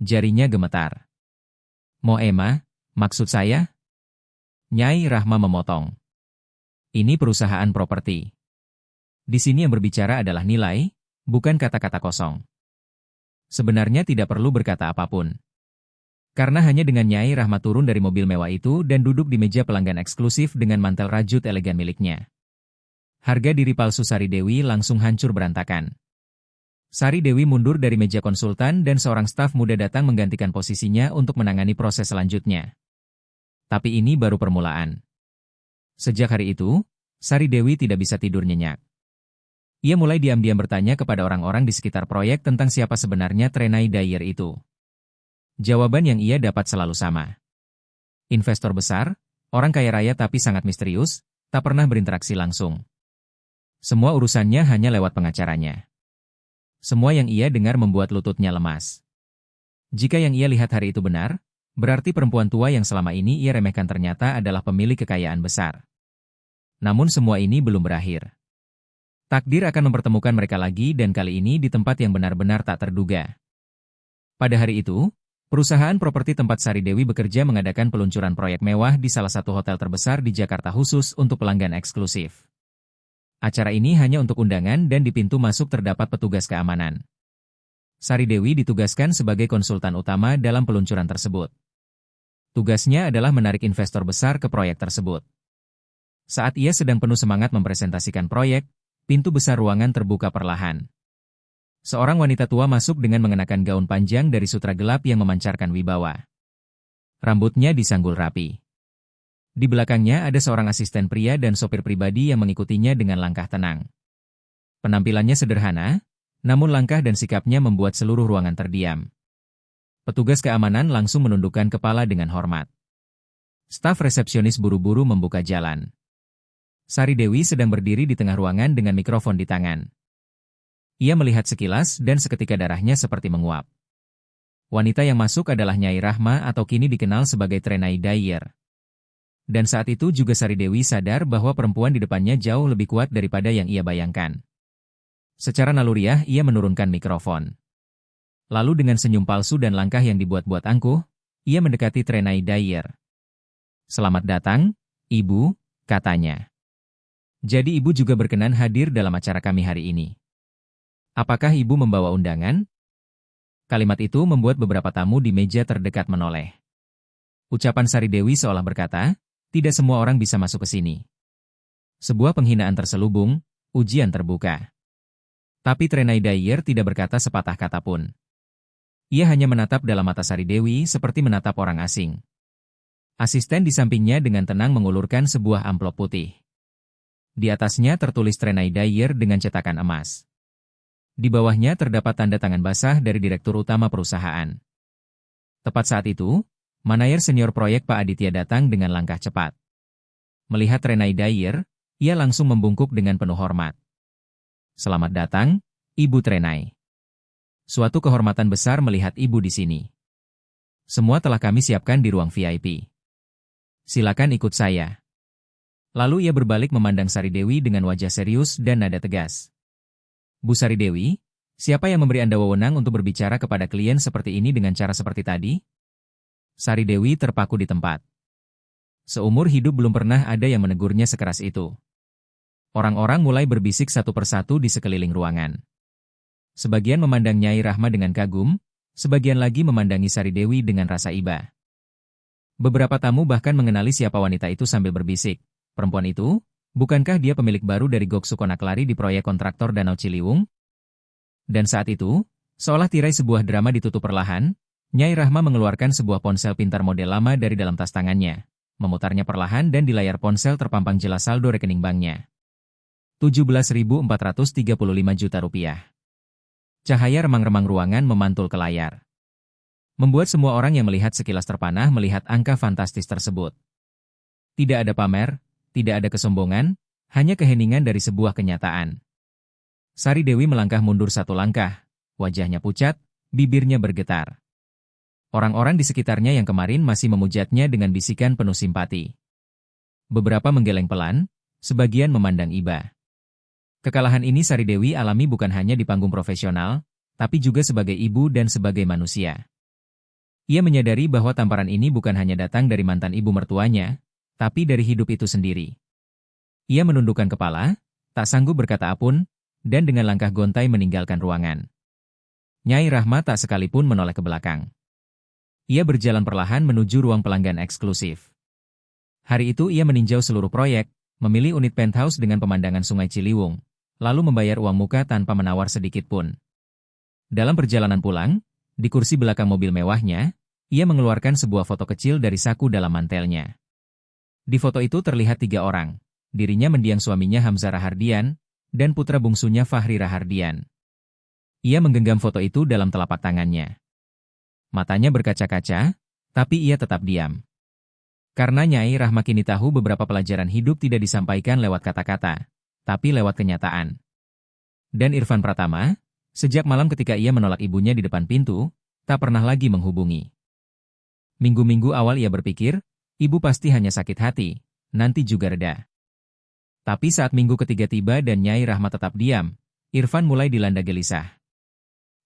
Jarinya gemetar. Moema, maksud saya? Nyai Rahma memotong. Ini perusahaan properti. Di sini yang berbicara adalah nilai, bukan kata-kata kosong. Sebenarnya tidak perlu berkata apapun. Karena hanya dengan Nyai Rahma turun dari mobil mewah itu dan duduk di meja pelanggan eksklusif dengan mantel rajut elegan miliknya. Harga diri palsu Sari Dewi langsung hancur berantakan. Sari Dewi mundur dari meja konsultan dan seorang staf muda datang menggantikan posisinya untuk menangani proses selanjutnya. Tapi ini baru permulaan. Sejak hari itu, Sari Dewi tidak bisa tidur nyenyak. Ia mulai diam-diam bertanya kepada orang-orang di sekitar proyek tentang siapa sebenarnya Trenai Dyer itu. Jawaban yang ia dapat selalu sama. Investor besar, orang kaya raya tapi sangat misterius, tak pernah berinteraksi langsung. Semua urusannya hanya lewat pengacaranya. Semua yang ia dengar membuat lututnya lemas. Jika yang ia lihat hari itu benar, berarti perempuan tua yang selama ini ia remehkan ternyata adalah pemilik kekayaan besar. Namun semua ini belum berakhir. Takdir akan mempertemukan mereka lagi dan kali ini di tempat yang benar-benar tak terduga. Pada hari itu, perusahaan properti tempat Sari Dewi bekerja mengadakan peluncuran proyek mewah di salah satu hotel terbesar di Jakarta khusus untuk pelanggan eksklusif. Acara ini hanya untuk undangan dan di pintu masuk terdapat petugas keamanan. Sari Dewi ditugaskan sebagai konsultan utama dalam peluncuran tersebut. Tugasnya adalah menarik investor besar ke proyek tersebut. Saat ia sedang penuh semangat mempresentasikan proyek, pintu besar ruangan terbuka perlahan. Seorang wanita tua masuk dengan mengenakan gaun panjang dari sutra gelap yang memancarkan wibawa. Rambutnya disanggul rapi. Di belakangnya ada seorang asisten pria dan sopir pribadi yang mengikutinya dengan langkah tenang. Penampilannya sederhana, namun langkah dan sikapnya membuat seluruh ruangan terdiam. Petugas keamanan langsung menundukkan kepala dengan hormat. Staf resepsionis buru-buru membuka jalan. Sari Dewi sedang berdiri di tengah ruangan dengan mikrofon di tangan. Ia melihat sekilas dan seketika darahnya seperti menguap. Wanita yang masuk adalah Nyai Rahma atau kini dikenal sebagai Trenai Dyer. Dan saat itu juga Sari Dewi sadar bahwa perempuan di depannya jauh lebih kuat daripada yang ia bayangkan. Secara naluriah ia menurunkan mikrofon. Lalu dengan senyum palsu dan langkah yang dibuat-buat angkuh, ia mendekati Trenai Dyer. "Selamat datang, Ibu," katanya. "Jadi Ibu juga berkenan hadir dalam acara kami hari ini. Apakah Ibu membawa undangan?" Kalimat itu membuat beberapa tamu di meja terdekat menoleh. Ucapan Sari Dewi seolah berkata, tidak semua orang bisa masuk ke sini. Sebuah penghinaan terselubung, ujian terbuka. Tapi Trenai Dyer tidak berkata sepatah kata pun. Ia hanya menatap dalam mata Sari Dewi seperti menatap orang asing. Asisten di sampingnya dengan tenang mengulurkan sebuah amplop putih. Di atasnya tertulis Trenai Dyer dengan cetakan emas. Di bawahnya terdapat tanda tangan basah dari Direktur Utama perusahaan. Tepat saat itu, manajer senior proyek Pak Aditya datang dengan langkah cepat. Melihat Trenai Dyer, ia langsung membungkuk dengan penuh hormat. "Selamat datang, Ibu Trenai. Suatu kehormatan besar melihat Ibu di sini. Semua telah kami siapkan di ruang VIP. Silakan ikut saya." Lalu ia berbalik memandang Sari Dewi dengan wajah serius dan nada tegas. "Bu Sari Dewi, siapa yang memberi Anda wewenang untuk berbicara kepada klien seperti ini dengan cara seperti tadi?" Sari Dewi terpaku di tempat. Seumur hidup belum pernah ada yang menegurnya sekeras itu. Orang-orang mulai berbisik satu persatu di sekeliling ruangan. Sebagian memandang Nyai Rahma dengan kagum, sebagian lagi memandangi Sari Dewi dengan rasa iba. Beberapa tamu bahkan mengenali siapa wanita itu sambil berbisik, "Perempuan itu, bukankah dia pemilik baru dari Goksu Konaklari di proyek kontraktor Danau Ciliwung?" Dan saat itu, seolah tirai sebuah drama ditutup perlahan, Nyai Rahma mengeluarkan sebuah ponsel pintar model lama dari dalam tas tangannya, memutarnya perlahan dan di layar ponsel terpampang jelas saldo rekening banknya. 17.435 juta rupiah. Cahaya remang-remang ruangan memantul ke layar. Membuat semua orang yang melihat sekilas terpanah melihat angka fantastis tersebut. Tidak ada pamer, tidak ada kesombongan, hanya keheningan dari sebuah kenyataan. Sari Dewi melangkah mundur satu langkah, wajahnya pucat, bibirnya bergetar. Orang-orang di sekitarnya yang kemarin masih memujatnya dengan bisikan penuh simpati. Beberapa menggeleng pelan, sebagian memandang iba. Kekalahan ini Sari Dewi alami bukan hanya di panggung profesional, tapi juga sebagai ibu dan sebagai manusia. Ia menyadari bahwa tamparan ini bukan hanya datang dari mantan ibu mertuanya, tapi dari hidup itu sendiri. Ia menundukkan kepala, tak sanggup berkata apapun, dan dengan langkah gontai meninggalkan ruangan. Nyai Rahma tak sekalipun menoleh ke belakang. Ia berjalan perlahan menuju ruang pelanggan eksklusif. Hari itu ia meninjau seluruh proyek, memilih unit penthouse dengan pemandangan Sungai Ciliwung, lalu membayar uang muka tanpa menawar sedikit pun. Dalam perjalanan pulang, di kursi belakang mobil mewahnya, ia mengeluarkan sebuah foto kecil dari saku dalam mantelnya. Di foto itu terlihat 3 orang, dirinya mendiang suaminya Hamzah Rahardian, dan putra bungsunya Fahri Rahardian. Ia menggenggam foto itu dalam telapak tangannya. Matanya berkaca-kaca, tapi ia tetap diam. Karena Nyai Rahma kini tahu beberapa pelajaran hidup tidak disampaikan lewat kata-kata, tapi lewat kenyataan. Dan Irfan Pratama, sejak malam ketika ia menolak ibunya di depan pintu, tak pernah lagi menghubungi. Minggu-minggu awal ia berpikir, ibu pasti hanya sakit hati, nanti juga reda. Tapi saat minggu ketiga tiba dan Nyai Rahma tetap diam, Irfan mulai dilanda gelisah.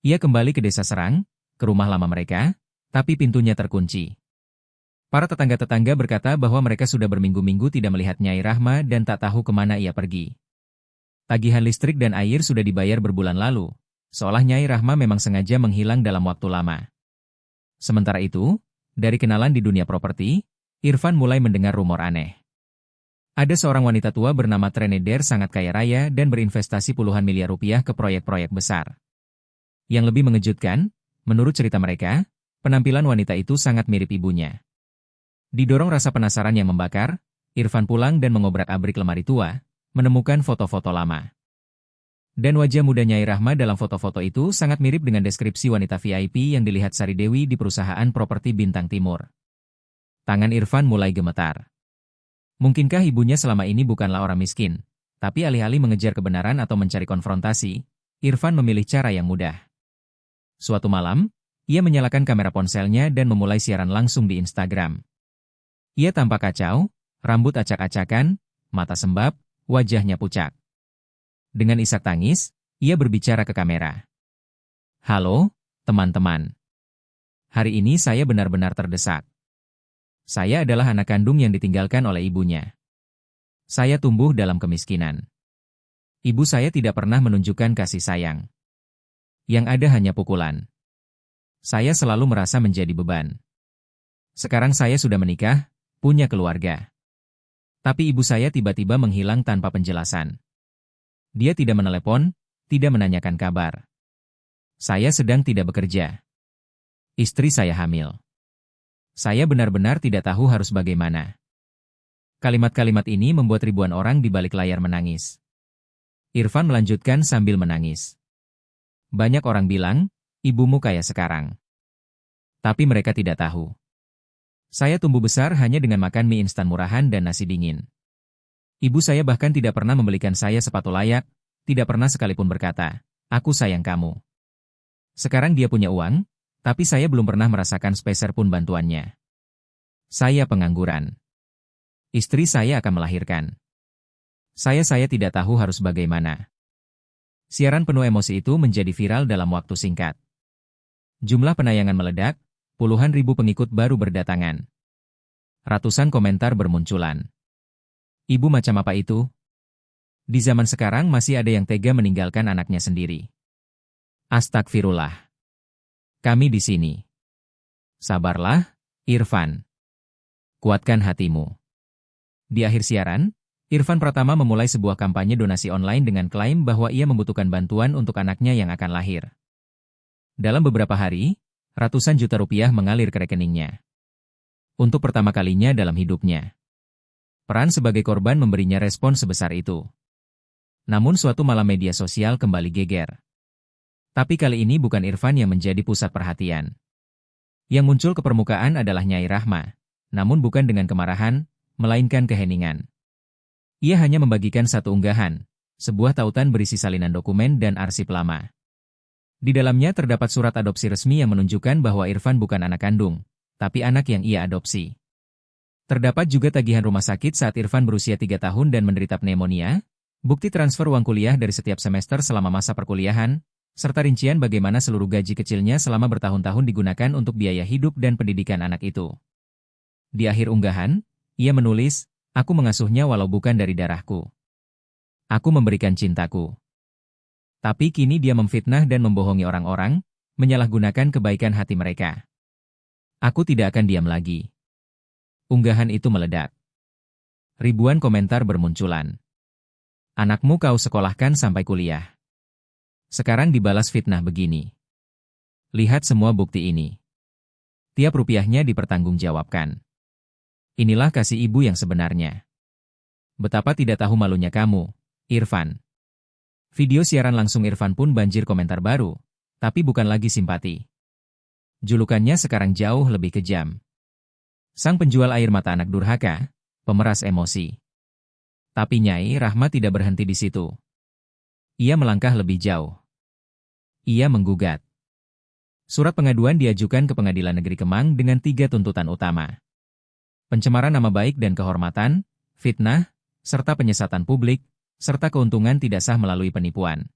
Ia kembali ke desa Serang, ke rumah lama mereka, tapi pintunya terkunci. Para tetangga-tetangga berkata bahwa mereka sudah berminggu-minggu tidak melihat Nyai Rahma dan tak tahu kemana ia pergi. Tagihan listrik dan air sudah dibayar berbulan lalu, seolah Nyai Rahma memang sengaja menghilang dalam waktu lama. Sementara itu, dari kenalan di dunia properti, Irfan mulai mendengar rumor aneh. Ada seorang wanita tua bernama Treneder sangat kaya raya dan berinvestasi puluhan miliar rupiah ke proyek-proyek besar. Yang lebih mengejutkan, menurut cerita mereka, penampilan wanita itu sangat mirip ibunya. Didorong rasa penasaran yang membakar, Irfan pulang dan mengobrak-abrik lemari tua, menemukan foto-foto lama. Dan wajah muda Nyai Rahma dalam foto-foto itu sangat mirip dengan deskripsi wanita VIP yang dilihat Sari Dewi di perusahaan properti Bintang Timur. Tangan Irfan mulai gemetar. Mungkinkah ibunya selama ini bukanlah orang miskin, tapi alih-alih mengejar kebenaran atau mencari konfrontasi, Irfan memilih cara yang mudah. Suatu malam, ia menyalakan kamera ponselnya dan memulai siaran langsung di Instagram. Ia tampak kacau, rambut acak-acakan, mata sembab, wajahnya pucat. Dengan isak tangis, ia berbicara ke kamera. Halo, teman-teman. Hari ini saya benar-benar terdesak. Saya adalah anak kandung yang ditinggalkan oleh ibunya. Saya tumbuh dalam kemiskinan. Ibu saya tidak pernah menunjukkan kasih sayang. Yang ada hanya pukulan. Saya selalu merasa menjadi beban. Sekarang saya sudah menikah, punya keluarga. Tapi ibu saya tiba-tiba menghilang tanpa penjelasan. Dia tidak menelepon, tidak menanyakan kabar. Saya sedang tidak bekerja. Istri saya hamil. Saya benar-benar tidak tahu harus bagaimana. Kalimat-kalimat ini membuat ribuan orang di balik layar menangis. Irfan melanjutkan sambil menangis. Banyak orang bilang, ibumu kaya sekarang. Tapi mereka tidak tahu. Saya tumbuh besar hanya dengan makan mie instan murahan dan nasi dingin. Ibu saya bahkan tidak pernah membelikan saya sepatu layak, tidak pernah sekalipun berkata, aku sayang kamu. Sekarang dia punya uang, tapi saya belum pernah merasakan sepeser pun bantuannya. Saya pengangguran. Istri saya akan melahirkan. Saya tidak tahu harus bagaimana. Siaran penuh emosi itu menjadi viral dalam waktu singkat. Jumlah penayangan meledak, puluhan ribu pengikut baru berdatangan. Ratusan komentar bermunculan. Ibu macam apa itu? Di zaman sekarang masih ada yang tega meninggalkan anaknya sendiri. Astagfirullah. Kami di sini. Sabarlah, Irfan. Kuatkan hatimu. Di akhir siaran, Irfan Pratama memulai sebuah kampanye donasi online dengan klaim bahwa ia membutuhkan bantuan untuk anaknya yang akan lahir. Dalam beberapa hari, ratusan juta rupiah mengalir ke rekeningnya. Untuk pertama kalinya dalam hidupnya. Peran sebagai korban memberinya respon sebesar itu. Namun suatu malam media sosial kembali geger. Tapi kali ini bukan Irfan yang menjadi pusat perhatian. Yang muncul ke permukaan adalah Nyai Rahma, namun bukan dengan kemarahan, melainkan keheningan. Ia hanya membagikan satu unggahan, sebuah tautan berisi salinan dokumen dan arsip lama. Di dalamnya terdapat surat adopsi resmi yang menunjukkan bahwa Irfan bukan anak kandung, tapi anak yang ia adopsi. Terdapat juga tagihan rumah sakit saat Irfan berusia 3 tahun dan menderita pneumonia, bukti transfer uang kuliah dari setiap semester selama masa perkuliahan, serta rincian bagaimana seluruh gaji kecilnya selama bertahun-tahun digunakan untuk biaya hidup dan pendidikan anak itu. Di akhir unggahan, ia menulis, Aku mengasuhnya walau bukan dari darahku. Aku memberikan cintaku. Tapi kini dia memfitnah dan membohongi orang-orang, menyalahgunakan kebaikan hati mereka. Aku tidak akan diam lagi. Unggahan itu meledak. Ribuan komentar bermunculan. Anakmu kau sekolahkan sampai kuliah. Sekarang dibalas fitnah begini. Lihat semua bukti ini. Tiap rupiahnya dipertanggungjawabkan. Inilah kasih ibu yang sebenarnya. Betapa tidak tahu malunya kamu, Irfan. Video siaran langsung Irfan pun banjir komentar baru, tapi bukan lagi simpati. Julukannya sekarang jauh lebih kejam. Sang penjual air mata anak durhaka, pemeras emosi. Tapi Nyai Rahma tidak berhenti di situ. Ia melangkah lebih jauh. Ia menggugat. Surat pengaduan diajukan ke Pengadilan Negeri Kemang dengan 3 tuntutan utama. Pencemaran nama baik dan kehormatan, fitnah, serta penyesatan publik, serta keuntungan tidak sah melalui penipuan.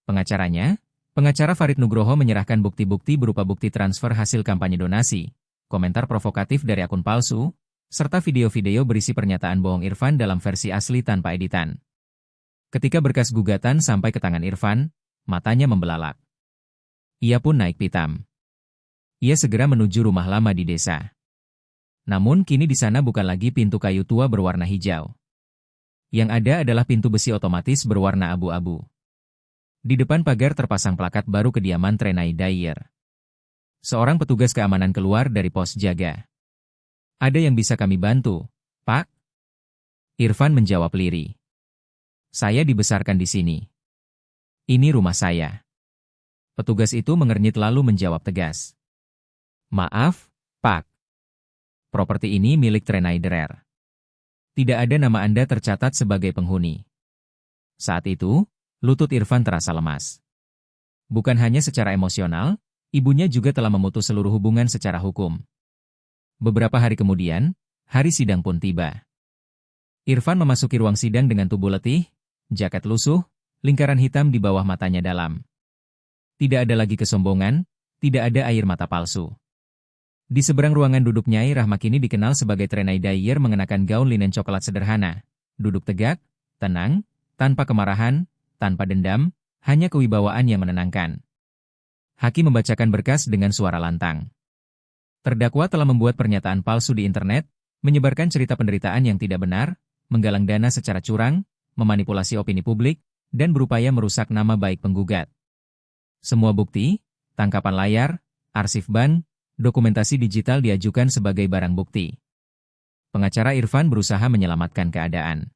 Pengacaranya, pengacara Farid Nugroho menyerahkan bukti-bukti berupa bukti transfer hasil kampanye donasi, komentar provokatif dari akun palsu, serta video-video berisi pernyataan bohong Irfan dalam versi asli tanpa editan. Ketika berkas gugatan sampai ke tangan Irfan, matanya membelalak. Ia pun naik pitam. Ia segera menuju rumah lama di desa. Namun kini di sana bukan lagi pintu kayu tua berwarna hijau. Yang ada adalah pintu besi otomatis berwarna abu-abu. Di depan pagar terpasang plakat baru kediaman Trenai Dyer. Seorang petugas keamanan keluar dari pos jaga. Ada yang bisa kami bantu, Pak? Irfan menjawab lirih. Saya dibesarkan di sini. Ini rumah saya. Petugas itu mengernyit lalu menjawab tegas. Maaf, Pak. Properti ini milik Trenai Dyer. Tidak ada nama Anda tercatat sebagai penghuni. Saat itu, lutut Irfan terasa lemas. Bukan hanya secara emosional, ibunya juga telah memutus seluruh hubungan secara hukum. Beberapa hari kemudian, hari sidang pun tiba. Irfan memasuki ruang sidang dengan tubuh letih, jaket lusuh, lingkaran hitam di bawah matanya dalam. Tidak ada lagi kesombongan, tidak ada air mata palsu. Di seberang ruangan duduk Nyai Rahma kini dikenal sebagai Trenai Dyer mengenakan gaun linen coklat sederhana, duduk tegak, tenang, tanpa kemarahan, tanpa dendam, hanya kewibawaan yang menenangkan. Hakim membacakan berkas dengan suara lantang. Terdakwa telah membuat pernyataan palsu di internet, menyebarkan cerita penderitaan yang tidak benar, menggalang dana secara curang, memanipulasi opini publik, dan berupaya merusak nama baik penggugat. Semua bukti, tangkapan layar, arsip ban, dokumentasi digital diajukan sebagai barang bukti. Pengacara Irfan berusaha menyelamatkan keadaan.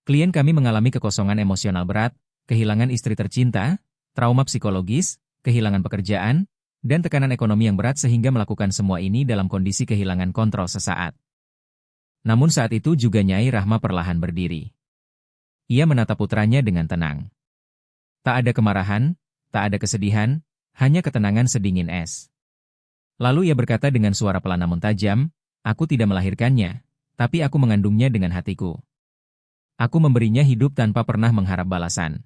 Klien kami mengalami kekosongan emosional berat, kehilangan istri tercinta, trauma psikologis, kehilangan pekerjaan, dan tekanan ekonomi yang berat sehingga melakukan semua ini dalam kondisi kehilangan kontrol sesaat. Namun saat itu juga Nyai Rahma perlahan berdiri. Ia menatap putranya dengan tenang. Tak ada kemarahan, tak ada kesedihan, hanya ketenangan sedingin es. Lalu ia berkata dengan suara pelan namun tajam, aku tidak melahirkannya, tapi aku mengandungnya dengan hatiku. Aku memberinya hidup tanpa pernah mengharap balasan.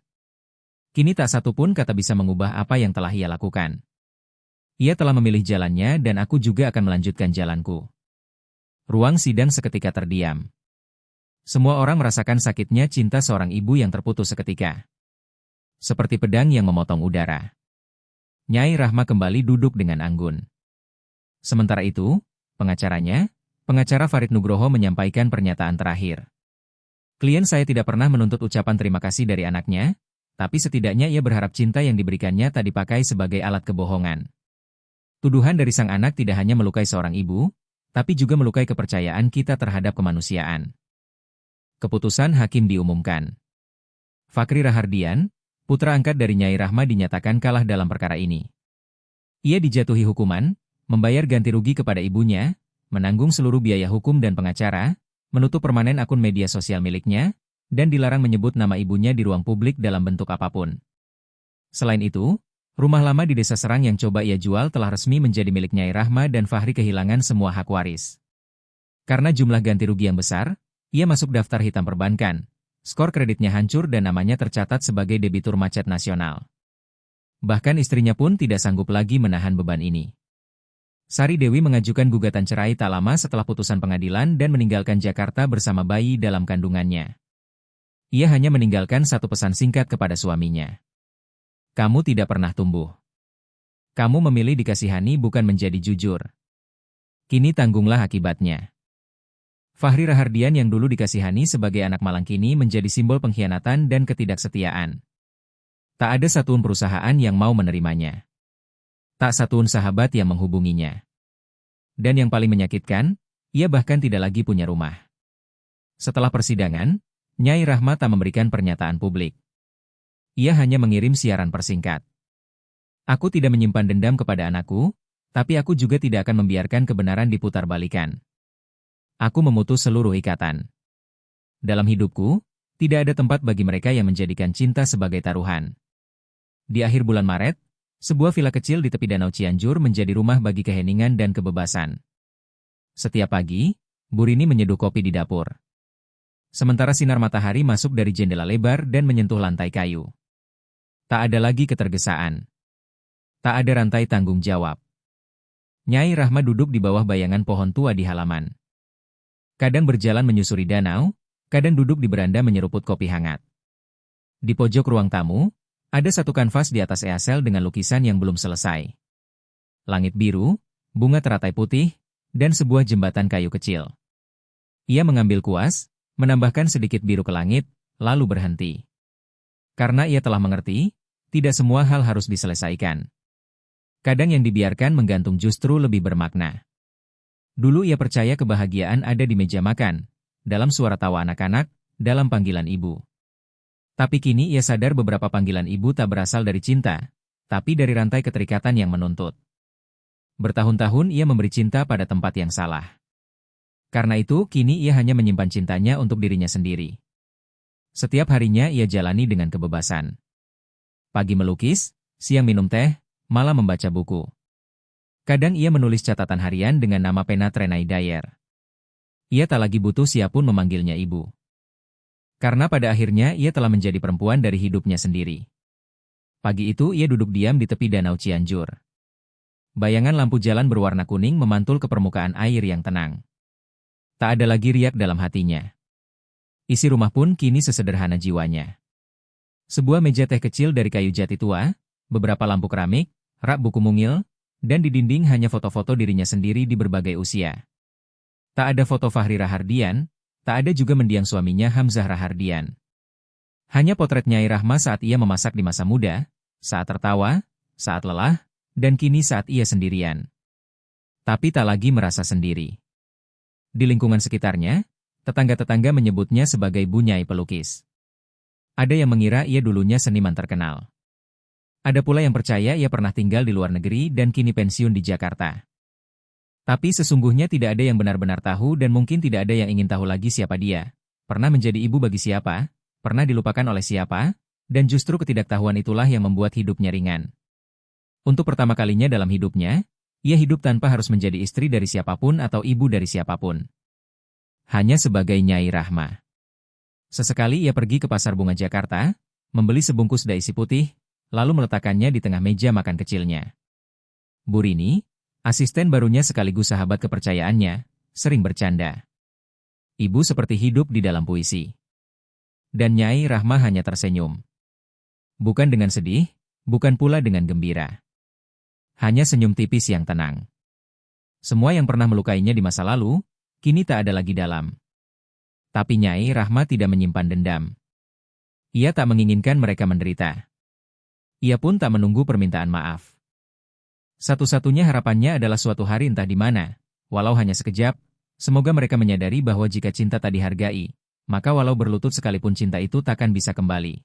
Kini tak satu pun kata bisa mengubah apa yang telah ia lakukan. Ia telah memilih jalannya dan aku juga akan melanjutkan jalanku. Ruang sidang seketika terdiam. Semua orang merasakan sakitnya cinta seorang ibu yang terputus seketika. Seperti pedang yang memotong udara. Nyai Rahma kembali duduk dengan anggun. Sementara itu, pengacara Farid Nugroho menyampaikan pernyataan terakhir. Klien saya tidak pernah menuntut ucapan terima kasih dari anaknya, tapi setidaknya ia berharap cinta yang diberikannya tak dipakai sebagai alat kebohongan. Tuduhan dari sang anak tidak hanya melukai seorang ibu, tapi juga melukai kepercayaan kita terhadap kemanusiaan. Keputusan hakim diumumkan. Fakri Rahardian, putra angkat dari Nyai Rahma dinyatakan kalah dalam perkara ini. Ia dijatuhi hukuman, membayar ganti rugi kepada ibunya, menanggung seluruh biaya hukum dan pengacara, menutup permanen akun media sosial miliknya, dan dilarang menyebut nama ibunya di ruang publik dalam bentuk apapun. Selain itu, rumah lama di Desa Serang yang coba ia jual telah resmi menjadi milik Nyai Rahma dan Fahri kehilangan semua hak waris. Karena jumlah ganti rugi yang besar, ia masuk daftar hitam perbankan, skor kreditnya hancur dan namanya tercatat sebagai debitur macet nasional. Bahkan istrinya pun tidak sanggup lagi menahan beban ini. Sari Dewi mengajukan gugatan cerai tak lama setelah putusan pengadilan dan meninggalkan Jakarta bersama bayi dalam kandungannya. Ia hanya meninggalkan satu pesan singkat kepada suaminya. Kamu tidak pernah tumbuh. Kamu memilih dikasihani bukan menjadi jujur. Kini tanggunglah akibatnya. Fahri Rahardian yang dulu dikasihani sebagai anak malang kini menjadi simbol pengkhianatan dan ketidaksetiaan. Tak ada satupun perusahaan yang mau menerimanya. Tak satupun sahabat yang menghubunginya. Dan yang paling menyakitkan, ia bahkan tidak lagi punya rumah. Setelah persidangan, Nyai Rahma tak memberikan pernyataan publik. Ia hanya mengirim siaran persingkat. Aku tidak menyimpan dendam kepada anakku, tapi aku juga tidak akan membiarkan kebenaran diputarbalikan. Aku memutus seluruh ikatan. Dalam hidupku, tidak ada tempat bagi mereka yang menjadikan cinta sebagai taruhan. Di akhir bulan Maret, sebuah villa kecil di tepi Danau Cianjur menjadi rumah bagi keheningan dan kebebasan. Setiap pagi, Burini menyeduh kopi di dapur. Sementara sinar matahari masuk dari jendela lebar dan menyentuh lantai kayu. Tak ada lagi ketergesaan. Tak ada rantai tanggung jawab. Nyai Rahma duduk di bawah bayangan pohon tua di halaman. Kadang berjalan menyusuri danau, kadang duduk di beranda menyeruput kopi hangat. Di pojok ruang tamu, ada satu kanvas di atas easel dengan lukisan yang belum selesai. Langit biru, bunga teratai putih, dan sebuah jembatan kayu kecil. Ia mengambil kuas, menambahkan sedikit biru ke langit, lalu berhenti. Karena ia telah mengerti, tidak semua hal harus diselesaikan. Kadang yang dibiarkan menggantung justru lebih bermakna. Dulu ia percaya kebahagiaan ada di meja makan, dalam suara tawa anak-anak, dalam panggilan ibu. Tapi kini ia sadar beberapa panggilan ibu tak berasal dari cinta, tapi dari rantai keterikatan yang menuntut. Bertahun-tahun ia memberi cinta pada tempat yang salah. Karena itu, kini ia hanya menyimpan cintanya untuk dirinya sendiri. Setiap harinya ia jalani dengan kebebasan. Pagi melukis, siang minum teh, malam membaca buku. Kadang ia menulis catatan harian dengan nama pena Trenai Dyer. Ia tak lagi butuh siapapun memanggilnya ibu. Karena pada akhirnya ia telah menjadi perempuan dari hidupnya sendiri. Pagi itu ia duduk diam di tepi Danau Cianjur. Bayangan lampu jalan berwarna kuning memantul ke permukaan air yang tenang. Tak ada lagi riak dalam hatinya. Isi rumah pun kini sesederhana jiwanya. Sebuah meja teh kecil dari kayu jati tua, beberapa lampu keramik, rak buku mungil, dan di dinding hanya foto-foto dirinya sendiri di berbagai usia. Tak ada foto Fahri Rahardian, tak ada juga mendiang suaminya Hamzah Rahardian. Hanya potret Nyai Rahma saat ia memasak di masa muda, saat tertawa, saat lelah, dan kini saat ia sendirian. Tapi tak lagi merasa sendiri. Di lingkungan sekitarnya, tetangga-tetangga menyebutnya sebagai Bu Nyai pelukis. Ada yang mengira ia dulunya seniman terkenal. Ada pula yang percaya ia pernah tinggal di luar negeri dan kini pensiun di Jakarta. Tapi sesungguhnya tidak ada yang benar-benar tahu dan mungkin tidak ada yang ingin tahu lagi siapa dia. Pernah menjadi ibu bagi siapa, pernah dilupakan oleh siapa, dan justru ketidaktahuan itulah yang membuat hidupnya ringan. Untuk pertama kalinya dalam hidupnya, ia hidup tanpa harus menjadi istri dari siapapun atau ibu dari siapapun. Hanya sebagai Nyai Rahma. Sesekali ia pergi ke Pasar Bunga Jakarta, membeli sebungkus daisi putih, lalu meletakkannya di tengah meja makan kecilnya. Burini, asisten barunya sekaligus sahabat kepercayaannya, sering bercanda. Ibu seperti hidup di dalam puisi. Dan Nyai Rahma hanya tersenyum. Bukan dengan sedih, bukan pula dengan gembira. Hanya senyum tipis yang tenang. Semua yang pernah melukainya di masa lalu, kini tak ada lagi dalam. Tapi Nyai Rahma tidak menyimpan dendam. Ia tak menginginkan mereka menderita. Ia pun tak menunggu permintaan maaf. Satu-satunya harapannya adalah suatu hari entah di mana, walau hanya sekejap, semoga mereka menyadari bahwa jika cinta tak dihargai, maka walau berlutut sekalipun cinta itu takkan bisa kembali.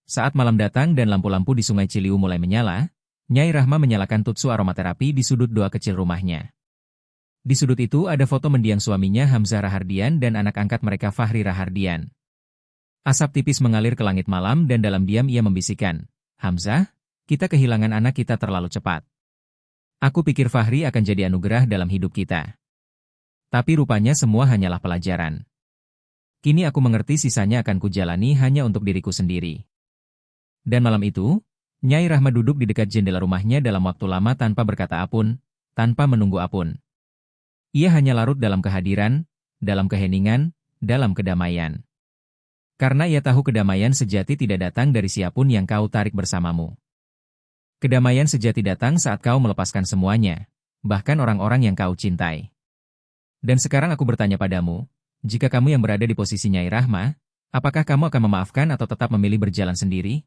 Saat malam datang dan lampu-lampu di Sungai Ciliwung mulai menyala, Nyai Rahma menyalakan tutsu aromaterapi di sudut doa kecil rumahnya. Di sudut itu ada foto mendiang suaminya Hamzah Rahardian dan anak angkat mereka Fahri Rahardian. Asap tipis mengalir ke langit malam dan dalam diam ia membisikkan, Hamzah, kita kehilangan anak kita terlalu cepat. Aku pikir Fahri akan jadi anugerah dalam hidup kita. Tapi rupanya semua hanyalah pelajaran. Kini aku mengerti sisanya akan kujalani hanya untuk diriku sendiri. Dan malam itu, Nyai Rahma duduk di dekat jendela rumahnya dalam waktu lama tanpa berkata apapun, tanpa menunggu apun. Ia hanya larut dalam kehadiran, dalam keheningan, dalam kedamaian. Karena ia tahu kedamaian sejati tidak datang dari siapun yang kau tarik bersamamu. Kedamaian sejati datang saat kau melepaskan semuanya, bahkan orang-orang yang kau cintai. Dan sekarang aku bertanya padamu, jika kamu yang berada di posisi Nyai Rahma, apakah kamu akan memaafkan atau tetap memilih berjalan sendiri?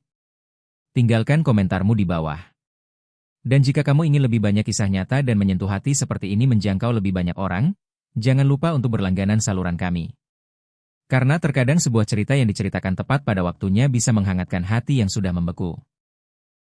Tinggalkan komentarmu di bawah. Dan jika kamu ingin lebih banyak kisah nyata dan menyentuh hati seperti ini menjangkau lebih banyak orang, jangan lupa untuk berlangganan saluran kami. Karena terkadang sebuah cerita yang diceritakan tepat pada waktunya bisa menghangatkan hati yang sudah membeku.